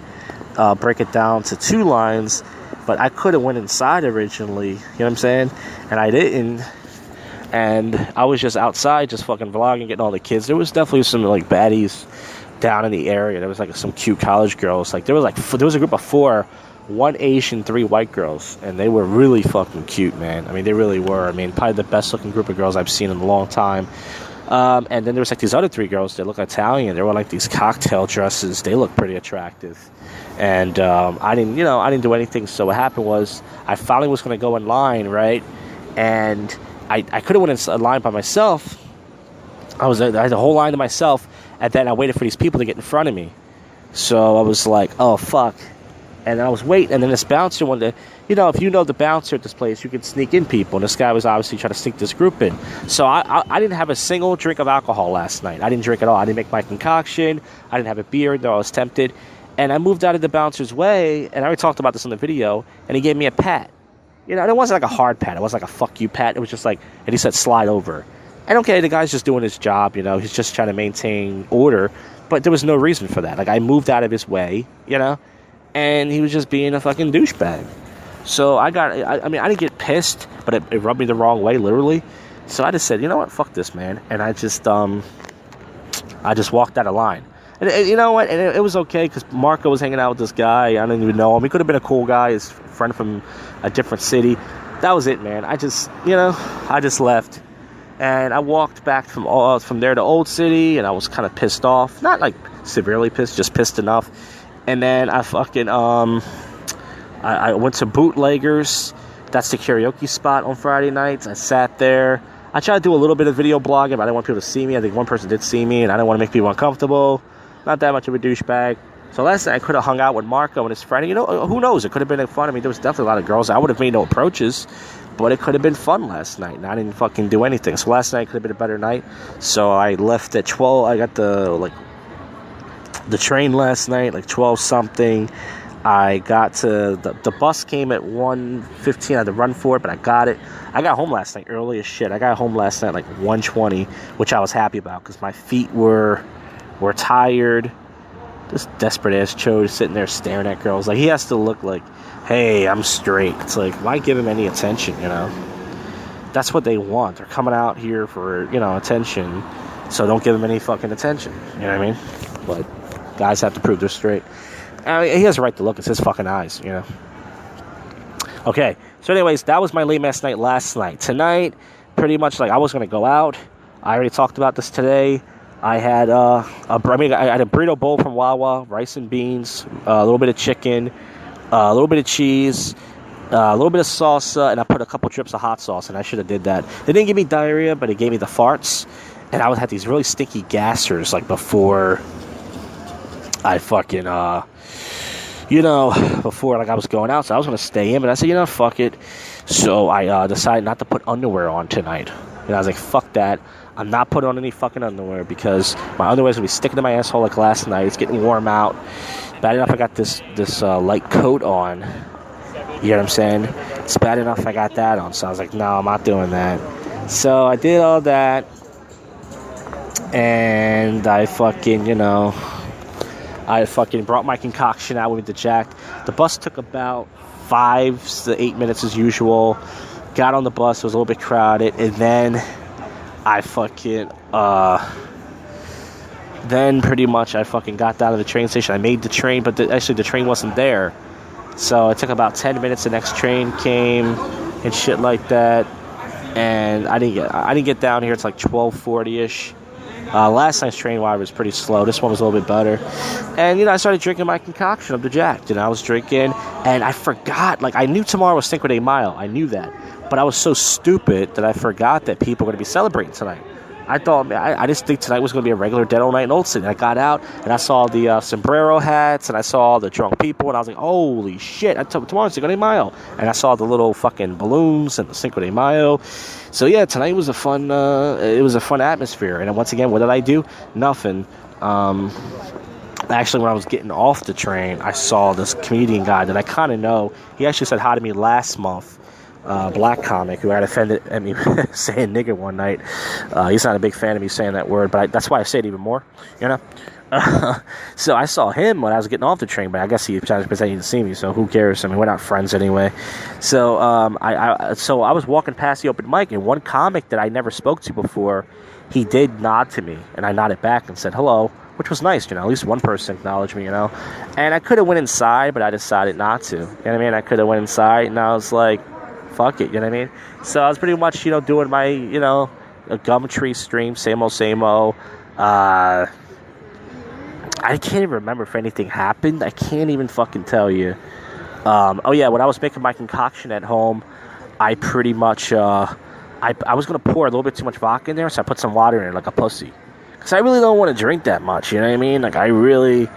break it down to 2 lines. But I could have went inside originally, you know what I'm saying? And I didn't. And I was just outside, just fucking vlogging, getting all the kids. There was definitely some, like, baddies down in the area. There was, like, some cute college girls. Like, there was a group of 4, 1 Asian, 3 white girls. And they were really fucking cute, man. I mean, they really were. I mean, probably the best-looking group of girls I've seen in a long time. And then there was, like, these other 3 girls that look Italian. They were, like, these cocktail dresses. They looked pretty attractive. And I didn't do anything. So what happened was I finally was going to go in line, right? And I could have went in line by myself. I had the whole line to myself, and then I waited for these people to get in front of me. So I was like, oh, fuck. And I was waiting, and then this bouncer wanted to, if you know the bouncer at this place, you can sneak in people. And this guy was obviously trying to sneak this group in. So I didn't have a single drink of alcohol last night. I didn't drink at all. I didn't make my concoction. I didn't have a beer, though I was tempted. And I moved out of the bouncer's way, and I already talked about this in the video, and he gave me a pat. And it wasn't like a hard pat. It wasn't like a fuck you pat. It was just like, and he said, slide over. And okay, the guy's just doing his job, he's just trying to maintain order. But there was no reason for that. Like, I moved out of his way, and he was just being a fucking douchebag. So I didn't get pissed, but it rubbed me the wrong way, literally. So I just said, you know what, fuck this, man. And I just walked out of line. And you know what? And it was okay because Marco was hanging out with this guy. I didn't even know him. He could have been a cool guy, his friend from a different city. That was it, man. I just left. And I walked back from there to Old City, and I was kind of pissed off. Not like severely pissed, just pissed enough. And then I fucking, I went to Bootleggers. That's the karaoke spot on Friday nights. I sat there. I tried to do a little bit of video blogging, but I didn't want people to see me. I think one person did see me, and I didn't want to make people uncomfortable. Not that much of a douchebag. So last night I could have hung out with Marco and his friend. Who knows? It could have been fun. I mean, there was definitely a lot of girls. I would have made no approaches, but it could have been fun last night. And I didn't fucking do anything. So last night could have been a better night. So I left at 12. I got the train last night, like 12 something. I got to the bus came at 1:15. I had to run for it, but I got it. I got home last night early as shit. I got home last night like 1:20, which I was happy about because my feet were tired. This desperate ass Cho is sitting there staring at girls. Like, he has to look like, hey, I'm straight. It's like, why give him any attention, That's what they want. They're coming out here for, attention. So don't give him any fucking attention. You know what I mean? But guys have to prove they're straight. I mean, he has a right to look. It's his fucking eyes, Okay. So anyways, that was my lame ass night last night. Tonight, pretty much like I was going to go out. I already talked about this today. I had I had a burrito bowl from Wawa, rice and beans, a little bit of chicken, a little bit of cheese, a little bit of salsa, and I put a couple drips of hot sauce, and I should have did that. They didn't give me diarrhea, but it gave me the farts, and I had these really stinky gassers, like, before I fucking, before, like, I was going out, so I was going to stay in, but I said, fuck it. So I decided not to put underwear on tonight. And I was like, fuck that. I'm not putting on any fucking underwear because my underwear is going to be sticking to my asshole like last night. It's getting warm out. Bad enough I got this light coat on. You know what I'm saying? It's bad enough I got that on. So I was like, no, I'm not doing that. So I did all that. And I fucking, brought my concoction out with the Jack. The bus took about 5 to 8 minutes as usual. Got on the bus. It was a little bit crowded. And then I fucking, then pretty much I fucking got down to the train station. I made the train, but actually the train wasn't there. So it took about 10 minutes. The next train came and shit like that. And I didn't get down here. It's like 12:40ish. Last night's train ride was pretty slow. This one was a little bit better. And, I started drinking my concoction of the Jack. I was drinking, and I forgot. Like, I knew tomorrow was Cinco de Mayo. I knew that. But I was so stupid that I forgot that people were going to be celebrating tonight. I thought, I just think tonight was going to be a regular dead old night in Old City. I got out, and I saw the sombrero hats, and I saw the drunk people, and I was like, holy shit, tomorrow's Cinco de Mayo. And I saw the little fucking balloons and the Cinco de Mayo. So, yeah, tonight was a fun, it was a fun atmosphere. And once again, what did I do? Nothing. Actually, when I was getting off the train, I saw this comedian guy that I kind of know. He actually said hi to me last month. Black comic who got offended at me saying nigger one night. He's not a big fan of me saying that word, but that's why I say it even more, So I saw him when I was getting off the train, but I guess he pretending to see me, so who cares? I mean, we're not friends anyway. So I was walking past the open mic, and one comic that I never spoke to before, he did nod to me, and I nodded back and said hello, which was nice, at least one person acknowledged me, And I could have went inside, but I decided not to. You know what I mean? I could have went inside, and I was like, fuck it, you know what I mean? So I was pretty much, doing my, a Gumtree stream, same old. I can't even remember if anything happened. I can't even fucking tell you. Oh yeah, when I was making my concoction at home, I pretty much, I was going to pour a little bit too much vodka in there, so I put some water in it like a pussy. Because I really don't want to drink that much, you know what I mean? Like, I really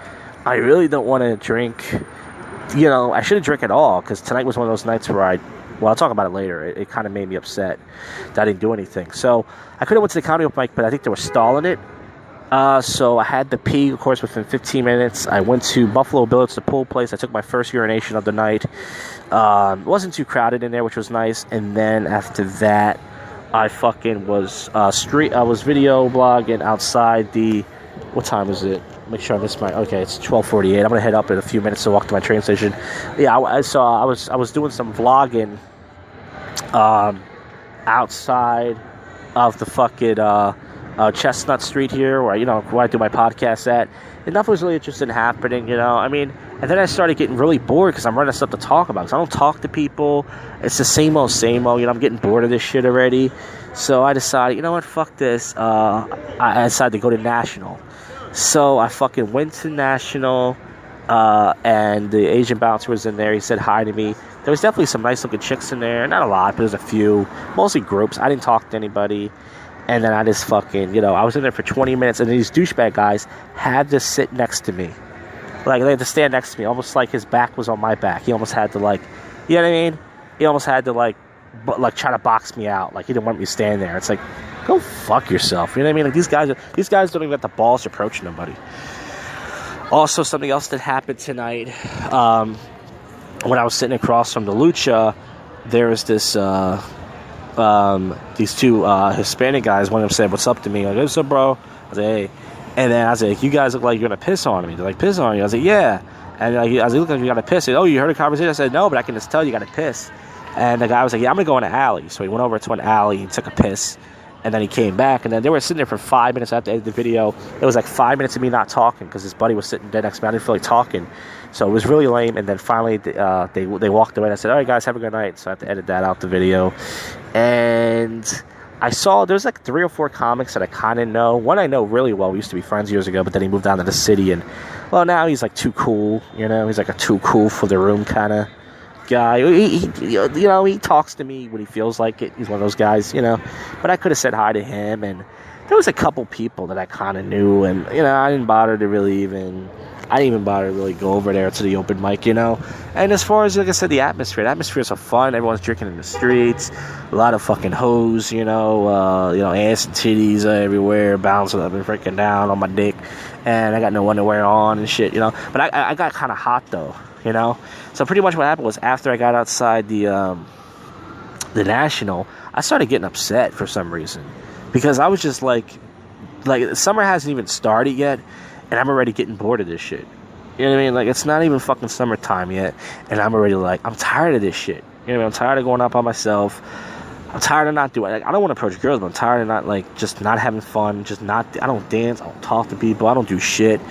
don't want to drink, I shouldn't drink at all, because tonight was one of those nights where I'll talk about it later. It kind of made me upset that I didn't do anything. So I could have went to the comedy open mic, but I think they were stalling it. So I had to pee, of course, within 15 minutes. I went to Buffalo Billiards, the pool place. I took my first urination of the night. It wasn't too crowded in there, which was nice. And then after that, I fucking was I was video blogging outside the. What time is it? Make sure I missed my. Okay, it's 12:48. I'm gonna head up in a few minutes to walk to my train station. Yeah, I was doing some vlogging, outside of the fucking Chestnut Street here, where I do my podcast at, and nothing was really interested in happening, I mean, and then I started getting really bored because I'm running stuff to talk about, because I don't talk to people. It's the same old, I'm getting bored of this shit already. So I decided, what, fuck this. I decided to go to National. So I fucking went to National, and the Asian bouncer was in there. He said hi to me. There was definitely some nice looking chicks in there, not a lot, but there's a few, mostly groups. I didn't talk to anybody. And then I just fucking, I was in there for 20 minutes, and these douchebag guys had to sit next to me. Like, they had to stand next to me, almost like his back was on my back. He almost had to, you know what I mean? He almost had to, try to box me out. Like, he didn't want me to stand there. It's like, go fuck yourself. You know what I mean? Like, these guys don't even have the balls to approach nobody. Also, something else that happened tonight, when I was sitting across from the Lucha, there was this, these two Hispanic guys. One of them said, "What's up?" to me. Like, "What's up, bro?" I said, "Hey," and then I was like, "You guys look like you're gonna piss on me." They're like, "Piss on you?" I was like, "Yeah." And I was like, "You look like you gotta piss." Said, "Oh, you heard a conversation?" I said, "No, but I can just tell you gotta piss." And the guy was like, "Yeah, I'm gonna go in an alley." So he went over to an alley and took a piss, and then he came back, and then they were sitting there for 5 minutes after the end of the video. It was like 5 minutes of me not talking because his buddy was sitting dead next to me. I didn't feel like talking, so it was really lame. And then finally, they walked away. And I said, "All right, guys, have a good night." So I had to edit that out the video. And I saw there's like 3 or 4 comics that I kind of know. One I know really well. We used to be friends years ago, but then he moved down to the city, and well, now he's like too cool. He's like a too cool for the room kind of guy. He talks to me when he feels like it. He's one of those guys, But I could have said hi to him, and there was a couple people that I kind of knew, and I didn't bother to really go over there to the open mic, And as far as, like I said, the atmosphere is so fun. Everyone's drinking in the streets, a lot of fucking hoes, ass and titties everywhere, bouncing up and freaking down on my dick, and I got no underwear on and shit, But I got kind of hot though, So pretty much what happened was after I got outside the National, I started getting upset for some reason, because I was just like summer hasn't even started yet, and I'm already getting bored of this shit. You know what I mean? Like, it's not even fucking summertime yet, and I'm already like, I'm tired of this shit. You know what I mean? I'm tired of going out by myself. I'm tired of not doing it. Like, I don't want to approach girls, but I'm tired of just not having fun. I don't dance. I don't talk to people. I don't do shit.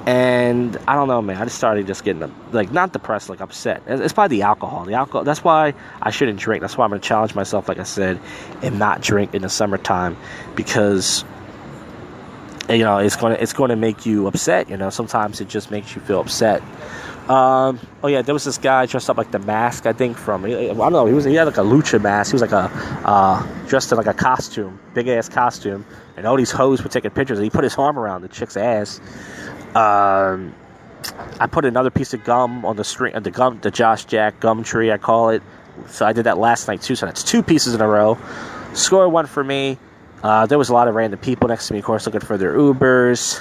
And I don't know, man. I just started getting, not depressed, upset. It's probably the alcohol. That's why I shouldn't drink. That's why I'm going to challenge myself, like I said, and not drink in the summertime, because it's going to make you upset. Sometimes it just makes you feel upset. Oh yeah, there was this guy dressed up like the Mask, I think, I don't know, he had like a lucha mask. He was dressed in like a costume, big ass costume, and all these hoes were taking pictures, and he put his arm around the chick's ass. I put another piece of gum on the string, the Josh Jack gum tree, I call it. So I did that last night too, so that's 2 pieces in a row. Score 1 for me. There was a lot of random people next to me, of course, looking for their Ubers.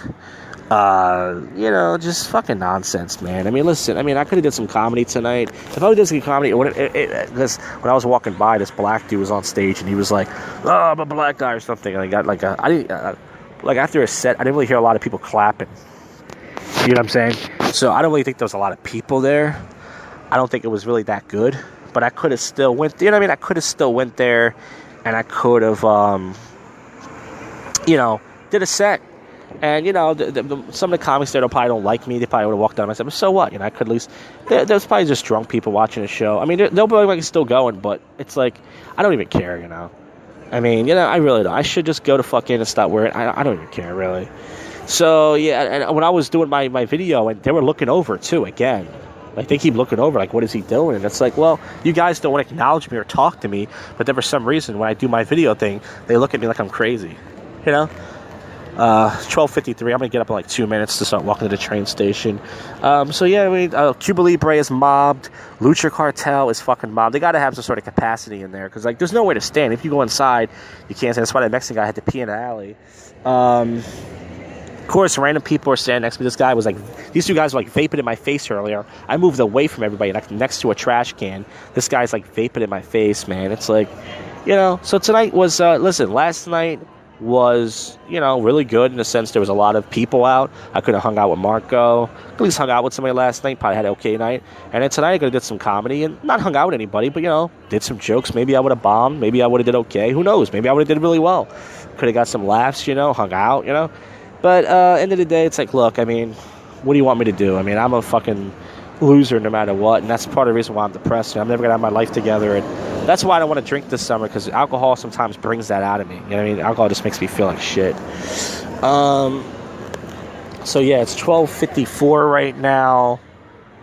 Just fucking nonsense, man. I mean, listen, I could have did some comedy tonight. If I would have did some comedy, because when I was walking by, this black dude was on stage, and he was like, "Oh, I'm a black guy," or something. And I got after a set, I didn't really hear a lot of people clapping. You know what I'm saying? So I don't really think there was a lot of people there. I don't think it was really that good. But I could have still went, you know what I mean? I could have still went there, and I could have, you know, did a set. And, you know, some of the comics there probably don't like me. They probably would have walked down and said, but so what? You know, I could at least... There's probably just drunk people watching the show. I mean, they'll be like still going, but it's like, I don't even care, you know? I mean, you know, I really don't. I should just go to fucking and stop wearing... I don't even care, really. So, yeah, and when I was doing my video, and they were looking over, too, again. Like, they keep looking over, like, what is he doing? And it's like, well, you guys don't want to acknowledge me or talk to me, but then for some reason, when I do my video thing, they look at me like I'm crazy, you know? 12:53. I'm gonna get up in like 2 minutes to start walking to the train station. So yeah, I mean, Cuba Libre is mobbed. Lucha Cartel is fucking mobbed. They gotta have some sort of capacity in there because like there's nowhere to stand. If you go inside, you can't stand. That's why that Mexican guy had to pee in the alley. Of course, random people are standing next to me. This guy was like, these two guys were like vaping in my face earlier. I moved away from everybody, like next to a trash can. This guy's like vaping in my face, man. It's like, you know. So tonight was, listen, last night was, you know, really good in the sense there was a lot of people out. I could have hung out with Marco. At least hung out with somebody last night. Probably had an okay night. And then tonight I could have did some comedy and not hung out with anybody, but, you know, did some jokes. Maybe I would have bombed. Maybe I would have did okay. Who knows? Maybe I would have did really well. Could have got some laughs, you know, hung out, you know. But end of the day, it's like, look, I mean, what do you want me to do? I mean, I'm a fucking loser no matter what, and that's part of the reason why I'm depressed. I'm never going to have my life together, and that's why I don't want to drink this summer, because alcohol sometimes brings that out of me. You know what I mean? Alcohol just makes me feel like shit. So, yeah, it's 12:54 right now.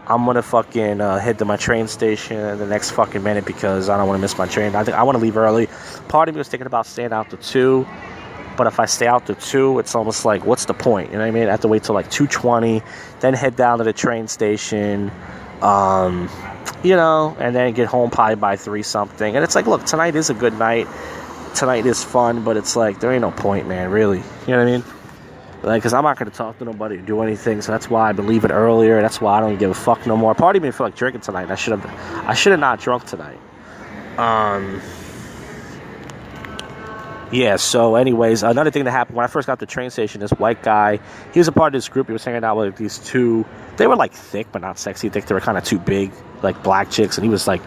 I'm going to fucking head to my train station in the next fucking minute because I don't want to miss my train. I think I want to leave early. Part of me was thinking about staying out to 2. But if I stay out to 2, it's almost like, what's the point? You know what I mean? I have to wait till like 2:20, then head down to the train station, you know, and then get home probably by 3-something. And it's like, look, tonight is a good night. Tonight is fun, but it's like, there ain't no point, man, really. You know what I mean? Like, because I'm not going to talk to nobody or do anything, so that's why I've been leaving earlier. That's why I don't give a fuck no more. Part of me didn't feel like drinking tonight. I should have not drunk tonight. Yeah, so anyways, another thing that happened when I first got to the train station, this white guy, he was a part of this group. He was hanging out with these two, they were like thick but not sexy thick. They were kind of too big, like black chicks, and he was like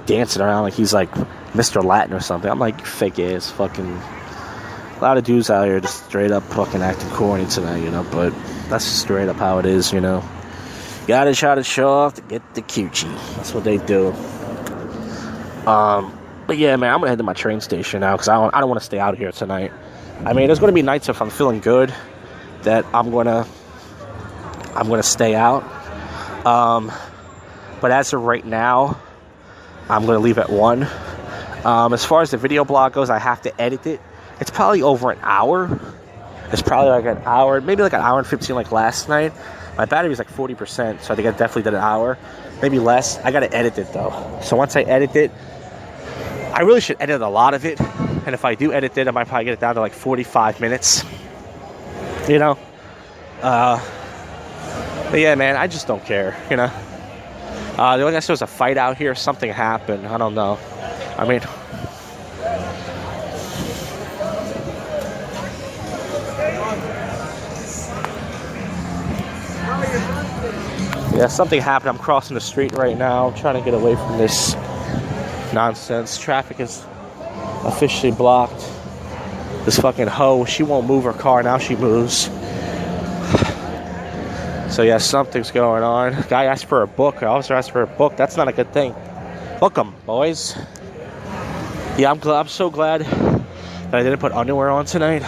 dancing around like he's like Mr. Latin or something. I'm like, fake ass fucking, a lot of dudes out here just straight up fucking acting corny tonight, you know, but that's just straight up how it is, you know. Gotta try to show off to get the coochie. That's what they do. But yeah, man, I'm gonna head to my train station now because I don't want to stay out here tonight. I mean, there's gonna be nights if I'm feeling good that I'm gonna stay out. But as of right now, I'm gonna leave at 1. As far as the video blog goes, I have to edit it. It's probably over an hour. It's probably like an hour, maybe like an hour and 15 like last night. My battery's like 40%, so I think I definitely did an hour, maybe less. I gotta edit it though. So once I edit it, I really should edit a lot of it, and if I do edit it, I might probably get it down to like 45 minutes, you know. But yeah, man, I just don't care, you know. The only guess there was a fight out here, something happened, I don't know. I mean, yeah, something happened. I'm crossing the street right now, trying to get away from this nonsense. Traffic is officially blocked. This fucking hoe, she won't move her car. Now she moves. So yeah, something's going on. Guy asked for a book. Officer asked for a book. That's not a good thing. Book 'em, boys. Yeah, I'm so glad that I didn't put underwear on tonight.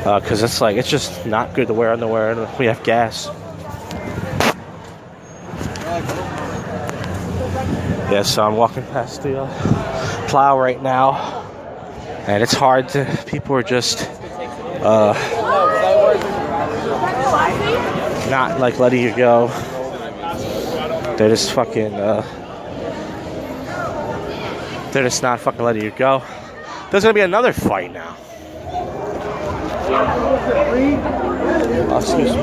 Because it's just not good to wear underwear and we have gas. Yeah, so I'm walking past the plow right now, and it's hard to, people are just not like letting you go. They're just fucking, they're just not fucking letting you go. There's gonna be another fight now. Oh, excuse me.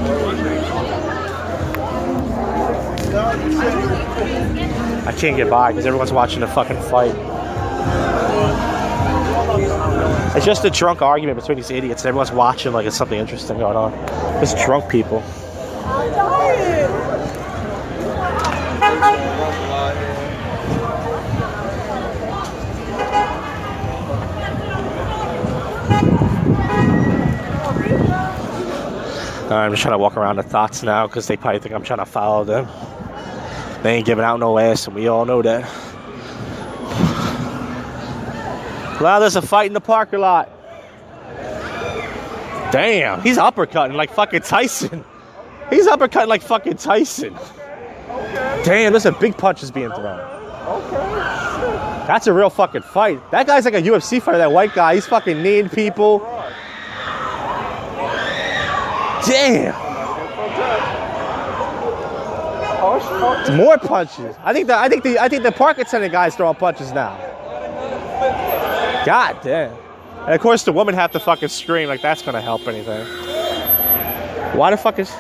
I can't get by because everyone's watching the fucking fight. It's just a drunk argument between these idiots. Everyone's watching like it's something interesting going on. Just drunk people. I'm just trying to walk around the thoughts now because they probably think I'm trying to follow them. They ain't giving out no ass, and we all know that. Wow, there's a fight in the parking lot. Damn, he's uppercutting like fucking Tyson. He's uppercutting like fucking Tyson. Damn, there's a big punches being thrown. That's a real fucking fight. That guy's like a UFC fighter, that white guy. He's fucking kneeing people. Damn. More punches. I think the park attendant guy's throwing punches now. God damn. And of course the woman have to fucking scream like that's gonna help anything. Why the fuck is...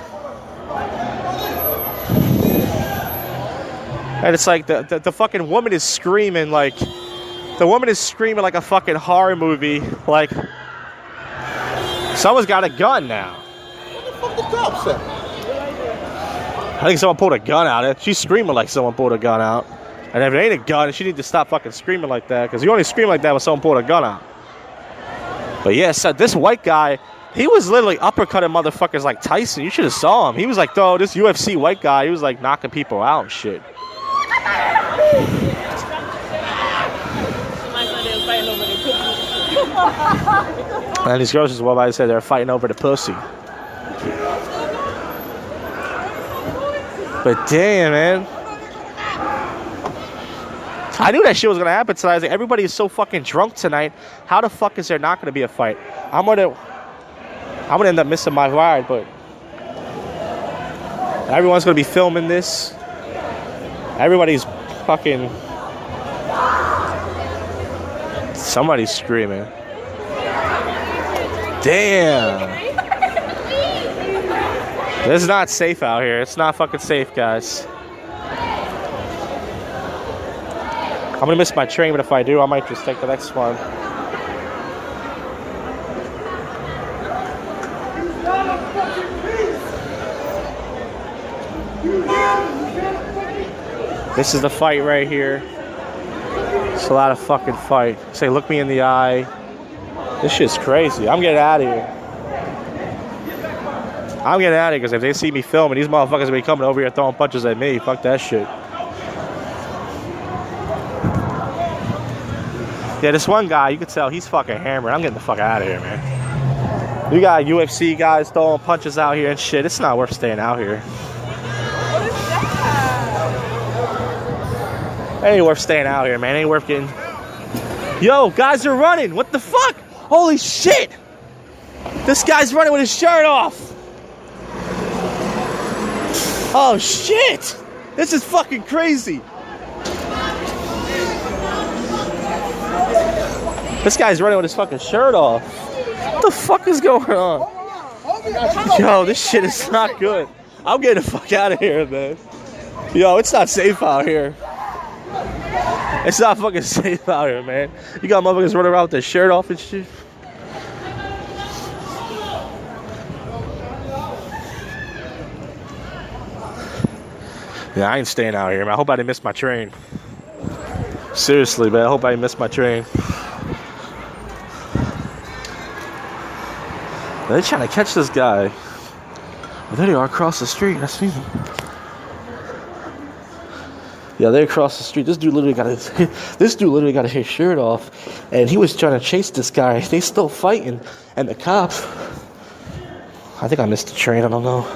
And it's like the fucking woman is screaming like... The woman is screaming like a fucking horror movie. Like... Someone's got a gun now. What the fuck the cops at? I think someone pulled a gun out. She's screaming like someone pulled a gun out. And if it ain't a gun, she needs to stop fucking screaming like that. Because you only scream like that when someone pulled a gun out. But yeah, so this white guy, he was literally uppercutting motherfuckers like Tyson. You should have saw him. He was like, though, this UFC white guy, he was like knocking people out and shit. And these girls as well, I said they're fighting over the pussy. But damn, man. I knew that shit was gonna happen tonight. I was like, everybody is so fucking drunk tonight. How the fuck is there not gonna be a fight? I'm gonna end up missing my ride, but everyone's gonna be filming this. Everybody's fucking... Somebody's screaming. Damn. This is not safe out here. It's not fucking safe, guys. I'm gonna miss my train, but if I do, I might just take the next one. This is the fight right here. It's a lot of fucking fight. Say, look me in the eye. This shit's crazy. I'm getting out of here. I'm getting out of here because if they see me filming, these motherfuckers will be coming over here throwing punches at me. Fuck that shit. Yeah, this one guy, you can tell he's fucking hammered. I'm getting the fuck out of here, man. You got UFC guys throwing punches out here and shit. It's not worth staying out here. What is that? It ain't worth staying out here, man. It ain't worth getting... Yo, guys are running. What the fuck? Holy shit. This guy's running with his shirt off. Oh, shit. This is fucking crazy. This guy's running with his fucking shirt off. What the fuck is going on? Yo, this shit is not good. I'm getting the fuck out of here, man. Yo, it's not safe out here. It's not fucking safe out here, man. You got motherfuckers running around with their shirt off and shit. Yeah, I ain't staying out here, man. I hope I didn't miss my train. Seriously, man. I hope I didn't miss my train. They're trying to catch this guy. Oh, there they are across the street. I see them. Yeah, they're across the street. This dude literally got his shirt off, and he was trying to chase this guy. They still fighting, and the cops. I think I missed the train. I don't know.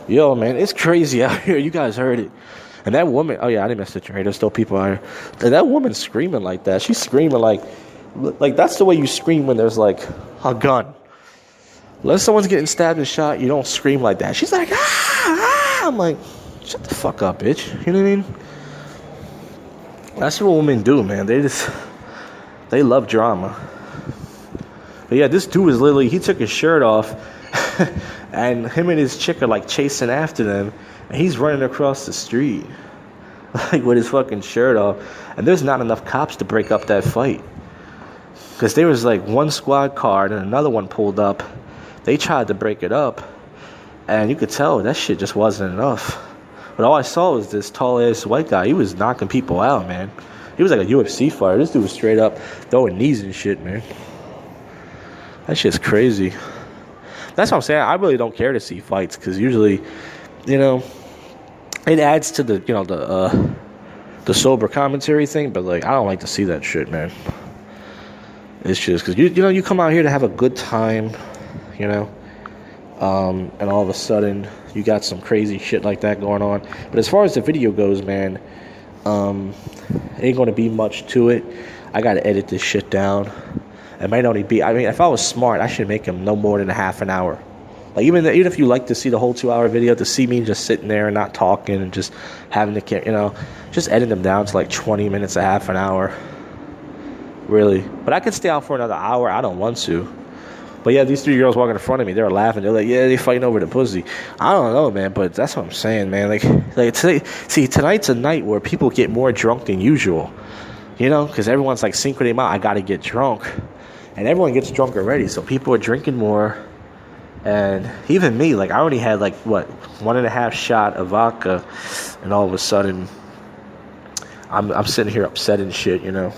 Yo, man, it's crazy out here. You guys heard it. And that woman. Oh yeah, I didn't miss the train. There's still people out here. And that woman's screaming like that. She's screaming like that's the way you scream when there's like a gun. Unless someone's getting stabbed and shot, you don't scream like that. She's like, ah! I'm like, shut the fuck up, bitch. You know what I mean? That's what women do, man. They love drama. But yeah, this dude is literally, he took his shirt off, and him and his chick are like chasing after them, and he's running across the street, like with his fucking shirt off. And there's not enough cops to break up that fight. Because there was like one squad car and another one pulled up. They tried to break it up, And you could tell that shit just wasn't enough. But all I saw was this tall-ass white guy. He was knocking people out, man. He was like a UFC fighter. This dude was straight up throwing knees and shit, man. That shit's crazy. That's what I'm saying. I really don't care to see fights because usually, you know, it adds to the, you know, the sober commentary thing. But like, I don't like to see that shit, man. It's just because you know you come out here to have a good time, you know, and all of a sudden you got some crazy shit like that going on. But as far as the video goes, man, ain't gonna be much to it. I gotta edit this shit down. It might only be, I mean, if I was smart, I should make them no more than a half an hour. Like, even if you like to see the whole 2-hour video, to see me just sitting there and not talking and just having to, you know, just edit them down to like 20 minutes, a half an hour. Really. But I could stay out for another hour. I don't want to. But yeah, these 3 girls walking in front of me, they were laughing. They're like, yeah, they fighting over the pussy. I don't know, man, but that's what I'm saying, man. Like today, see, tonight's a night where people get more drunk than usual. You know, because everyone's like, Cinco de Mayo, I got to get drunk. And everyone gets drunk already, so people are drinking more. And even me, like, I already had, like, 1.5 shot of vodka. And all of a sudden, I'm sitting here upset and shit, you know.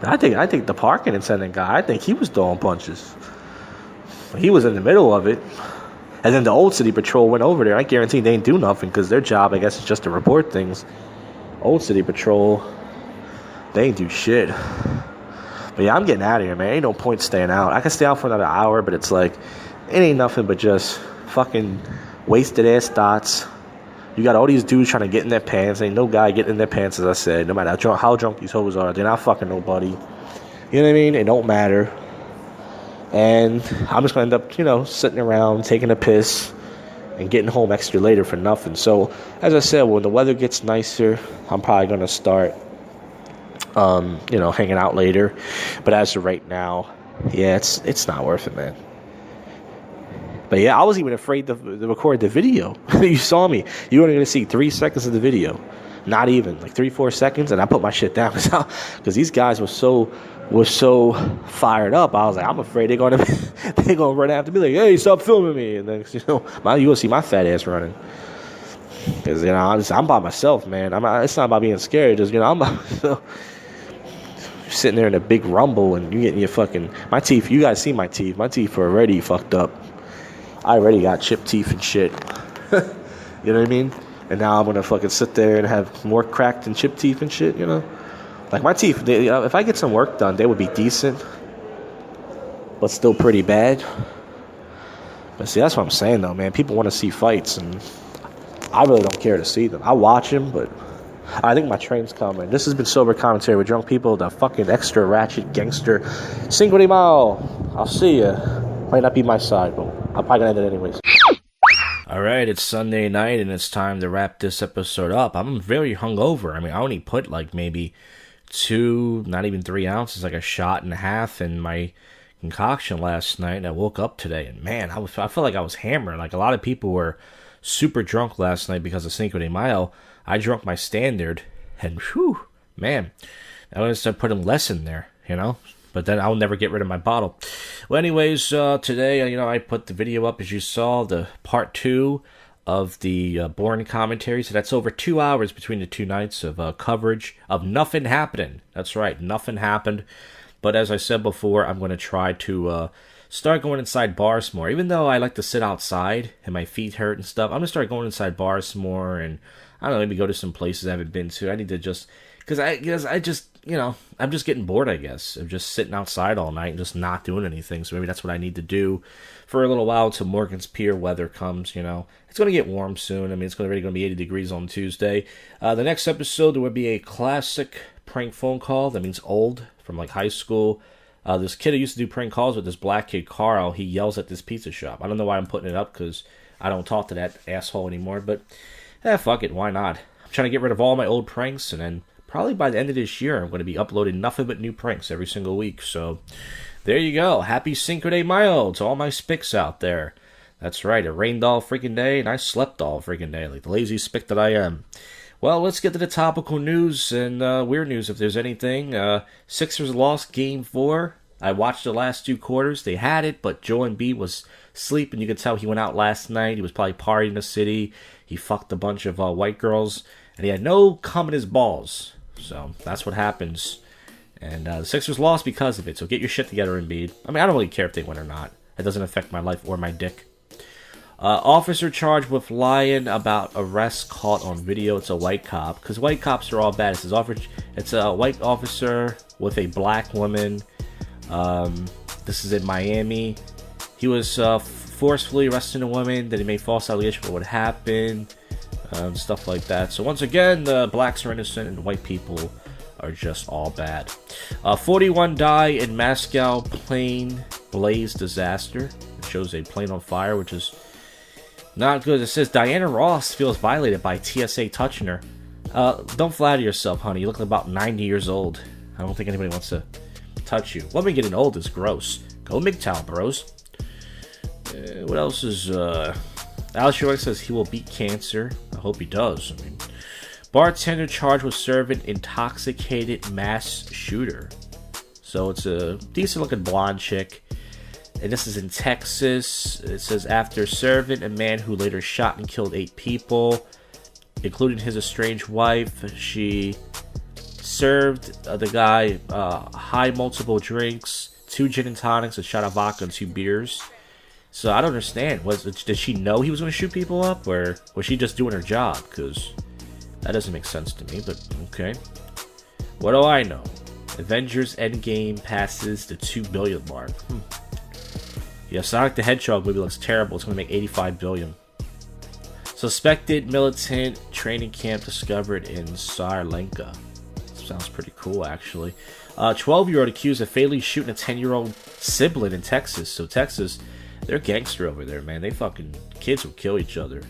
I think the parking attendant guy, I think he was throwing punches. He was in the middle of it. And then the Old City Patrol went over there. I guarantee they didn't do nothing because their job, I guess, is just to report things. Old City Patrol, they ain't do shit. But yeah, I'm getting out of here, man. Ain't no point staying out. I can stay out for another hour, but it's like, it ain't nothing but just fucking wasted ass thoughts. You got all these dudes trying to get in their pants. Ain't no guy getting in their pants, as I said. No matter how drunk these hoes are, they're not fucking nobody. You know what I mean? It don't matter. And I'm just going to end up, you know, sitting around, taking a piss, and getting home extra later for nothing. So, as I said, when the weather gets nicer, I'm probably going to start, you know, hanging out later. But as of right now, yeah, it's not worth it, man. But yeah, I was even afraid to record the video. You saw me. You were only going to see 3 seconds of the video. Not even, like 3-4 seconds, and I put my shit down because these guys were so fired up. I was like, I'm afraid they're gonna run after me like, hey, stop filming me. And then, you know, you gonna see my fat ass running. Because, you know, I'm by myself, man. It's not about being scared. Just, you know, I'm by myself. Sitting there in a big rumble and you getting your fucking, my teeth. You guys see my teeth. My teeth are already fucked up. I already got chipped teeth and shit. You know what I mean? And now I'm going to fucking sit there and have more cracked and chipped teeth and shit, you know? Like, my teeth, if I get some work done, they would be decent. But still pretty bad. But see, that's what I'm saying, though, man. People want to see fights, and I really don't care to see them. I watch them, but I think my train's coming. This has been Sober Commentary with Drunk People, the fucking extra ratchet gangster. Cinco de Mayo. I'll see ya. Might not be my side, but I'm probably going to end it anyways. Alright, it's Sunday night and it's time to wrap this episode up. I'm very hungover. I mean, I only put like maybe 2, not even 3 ounces, like a shot and a half in my concoction last night. And I woke up today and man, I felt like I was hammered. Like a lot of people were super drunk last night because of Cinco de Mayo. I drunk my standard and whew, man, I'm going to start putting less in there, you know? But then I'll never get rid of my bottle. Well, anyways, today, you know, I put the video up, as you saw, the part 2 of the Bourne commentary. So that's over 2 hours between the 2 nights of coverage of nothing happening. That's right, nothing happened. But as I said before, I'm going to try to start going inside bars more. Even though I like to sit outside and my feet hurt and stuff, I'm going to start going inside bars more. And, I don't know, maybe go to some places I haven't been to. I need to just... Because I just, you know, I'm just getting bored, I guess, of just sitting outside all night and just not doing anything. So maybe that's what I need to do for a little while until Morgan's Pier weather comes, you know. It's going to get warm soon. I mean, it's already going to be 80 degrees on Tuesday. The next episode, there will be a classic prank phone call. That means old, from like high school. This kid who used to do prank calls with this black kid, Carl, he yells at this pizza shop. I don't know why I'm putting it up because I don't talk to that asshole anymore. But, fuck it, why not? I'm trying to get rid of all my old pranks and then... Probably by the end of this year, I'm going to be uploading nothing but new pranks every single week. So, there you go. Happy Cinco de Mayo to all my spics out there. That's right, it rained all freaking day, and I slept all freaking day, like the lazy spic that I am. Well, let's get to the topical news and weird news, if there's anything. Sixers lost Game 4 I watched the last 2 quarters. They had it, but Joel Embiid was sleeping. You could tell he went out last night. He was probably partying in the city. He fucked a bunch of white girls, and he had no cum in his balls. So that's what happens. And the Sixers lost because of it. So get your shit together, Embiid. I mean, I don't really care if they win or not. It doesn't affect my life or my dick. Officer charged with lying about arrest caught on video. It's a white cop, because white cops are all bad. It's a white officer with a black woman. This is in Miami. He was forcefully arresting a woman. Then he made false allegations about what happened. Stuff like that. So once again, the blacks are innocent and white people are just all bad. 41 die in Moscow plane blaze disaster. It shows a plane on fire, which is not good. It says Diana Ross feels violated by TSA touching her. Don't flatter yourself, honey. You look about 90 years old. I don't think anybody wants to touch you. Women getting old is gross. Go MGTOW, bros. What else is... Alex Shore says he will beat cancer. I hope he does. I mean, bartender charged with serving intoxicated mass shooter. So it's a decent-looking blonde chick. And this is in Texas. It says after serving a man who later shot and killed 8 people, including his estranged wife, she served the guy high multiple drinks, 2 gin and tonics, a shot of vodka, and 2 beers. So I don't understand. Did she know he was going to shoot people up, or was she just doing her job? Because that doesn't make sense to me, but okay. What do I know? Avengers Endgame passes the 2 billion mark. Yeah, Sonic the Hedgehog movie looks terrible. It's going to make 85 billion. Suspected militant training camp discovered in Sri Lanka. Sounds pretty cool, actually. 12-year-old accused of fatally shooting a 10-year-old sibling in Texas. So Texas, they're gangster over there, man. They fucking kids will kill each other.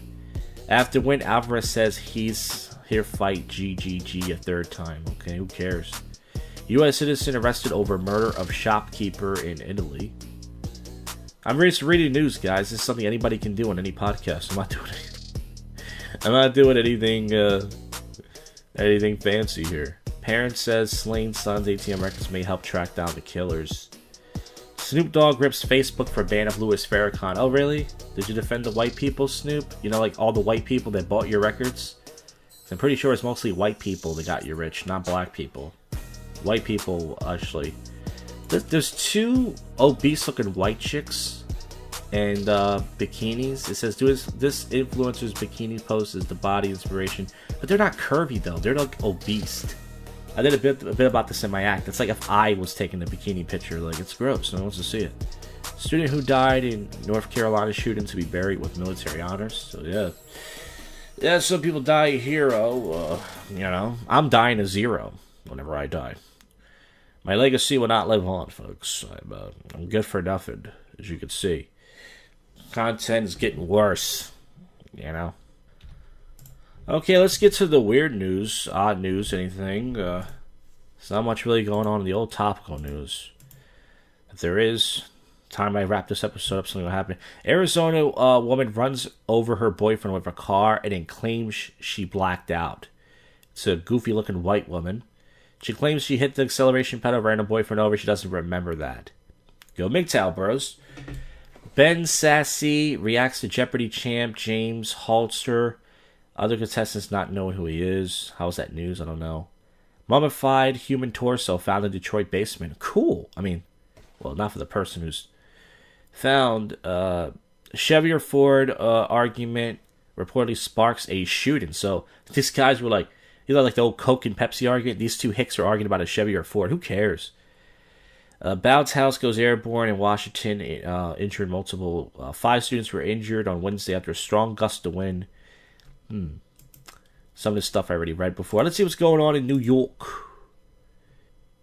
After win, Alvarez says he's here fight GGG a 3rd time. Okay, who cares? U.S. citizen arrested over murder of shopkeeper in Italy. I'm just reading news, guys. This is something anybody can do on any podcast. I'm not doing anything fancy here. Parent says slain son's ATM records may help track down the killers. Snoop Dogg rips Facebook for ban of Louis Farrakhan. Oh, really? Did you defend the white people, Snoop? You know, like all the white people that bought your records? I'm pretty sure it's mostly white people that got you rich, not black people. White people, actually. There's 2 obese-looking white chicks and bikinis. It says, this influencer's bikini post is the body inspiration. But they're not curvy, though. They're, like, obese. I did a bit about this in my act. It's like if I was taking the bikini picture. Like, it's gross. No one wants to see it. Student who died in North Carolina shooting to be buried with military honors. So, yeah. Yeah, some people die a hero. You know, I'm dying a 0 whenever I die. My legacy will not live on, folks. I'm good for nothing, as you can see. Content is getting worse, you know. Okay, let's get to the weird news, odd news, anything. There's not much really going on in the old topical news. If there is, time I wrap this episode up, something will happen. Arizona woman runs over her boyfriend with a car and then claims she blacked out. It's a goofy-looking white woman. She claims she hit the acceleration pedal, ran her boyfriend over. She doesn't remember that. Go MGTOW, bros. Ben Sassy reacts to Jeopardy champ James Halter. Other contestants not knowing who he is. How's that news? I don't know. Mummified human torso found in Detroit basement. Cool. I mean, well, not for the person who's found. Chevy or Ford argument reportedly sparks a shooting. So these guys were like, you know, like the old Coke and Pepsi argument? These 2 hicks are arguing about a Chevy or a Ford. Who cares? Bounce House goes airborne in Washington, injured multiple. 5 students were injured on Wednesday after a strong gust of wind. Some of this stuff I already read before. Let's see what's going on in New York.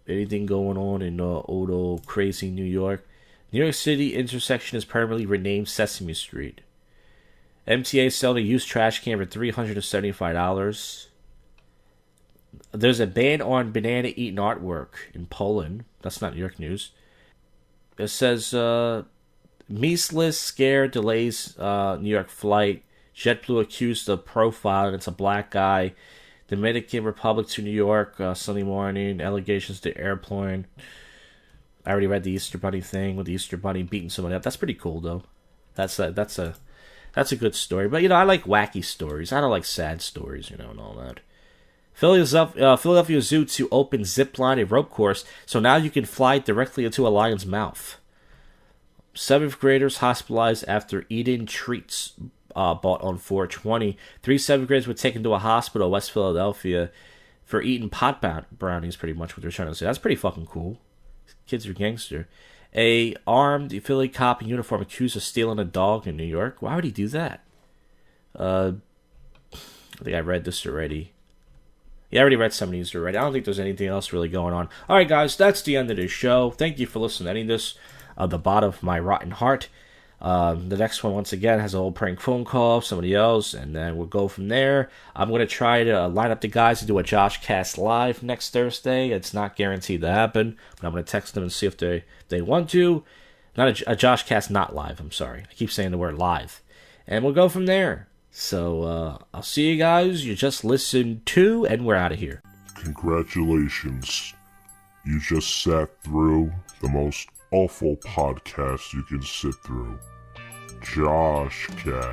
Anything going on in old crazy New York? New York City intersection is permanently renamed Sesame Street. MTA selling a used trash can for $375. There's a ban on banana eating artwork in Poland. That's not New York news. It says, Measless scare delays New York flight. JetBlue accused of profiling. It's a black guy. Dominican Republic to New York Sunday morning. Allegations to airplane. I already read the Easter Bunny thing with the Easter Bunny beating somebody up. That's pretty cool, though. That's a good story. But, I like wacky stories. I don't like sad stories, and all that. Philadelphia Zoo to open zipline and rope course, so now you can fly directly into a lion's mouth. 7th graders hospitalized after eating treats bought on 420. 3 7th graders were taken to a hospital in West Philadelphia for eating pot brownies, pretty much what they're trying to say. That's pretty fucking cool. Kids are gangster. A armed Philly cop in uniform accused of stealing a dog in New York. Why would he do that? I think I read this already. Yeah, I already read some of these already. I don't think there's anything else really going on. Alright, guys, that's the end of this show. Thank you for listening to any of this. The bottom of my rotten heart. The next one, once again, has a whole prank phone call of somebody else, and then we'll go from there. I'm going to try to line up the guys to do a JoshCast live next Thursday. It's not guaranteed to happen, but I'm going to text them and see if they want to. Not a JoshCast not live, I'm sorry. I keep saying the word live. And we'll go from there. So, I'll see you guys. You just listened to, and we're out of here. Congratulations. You just sat through the most awful podcast you can sit through. JoshCast.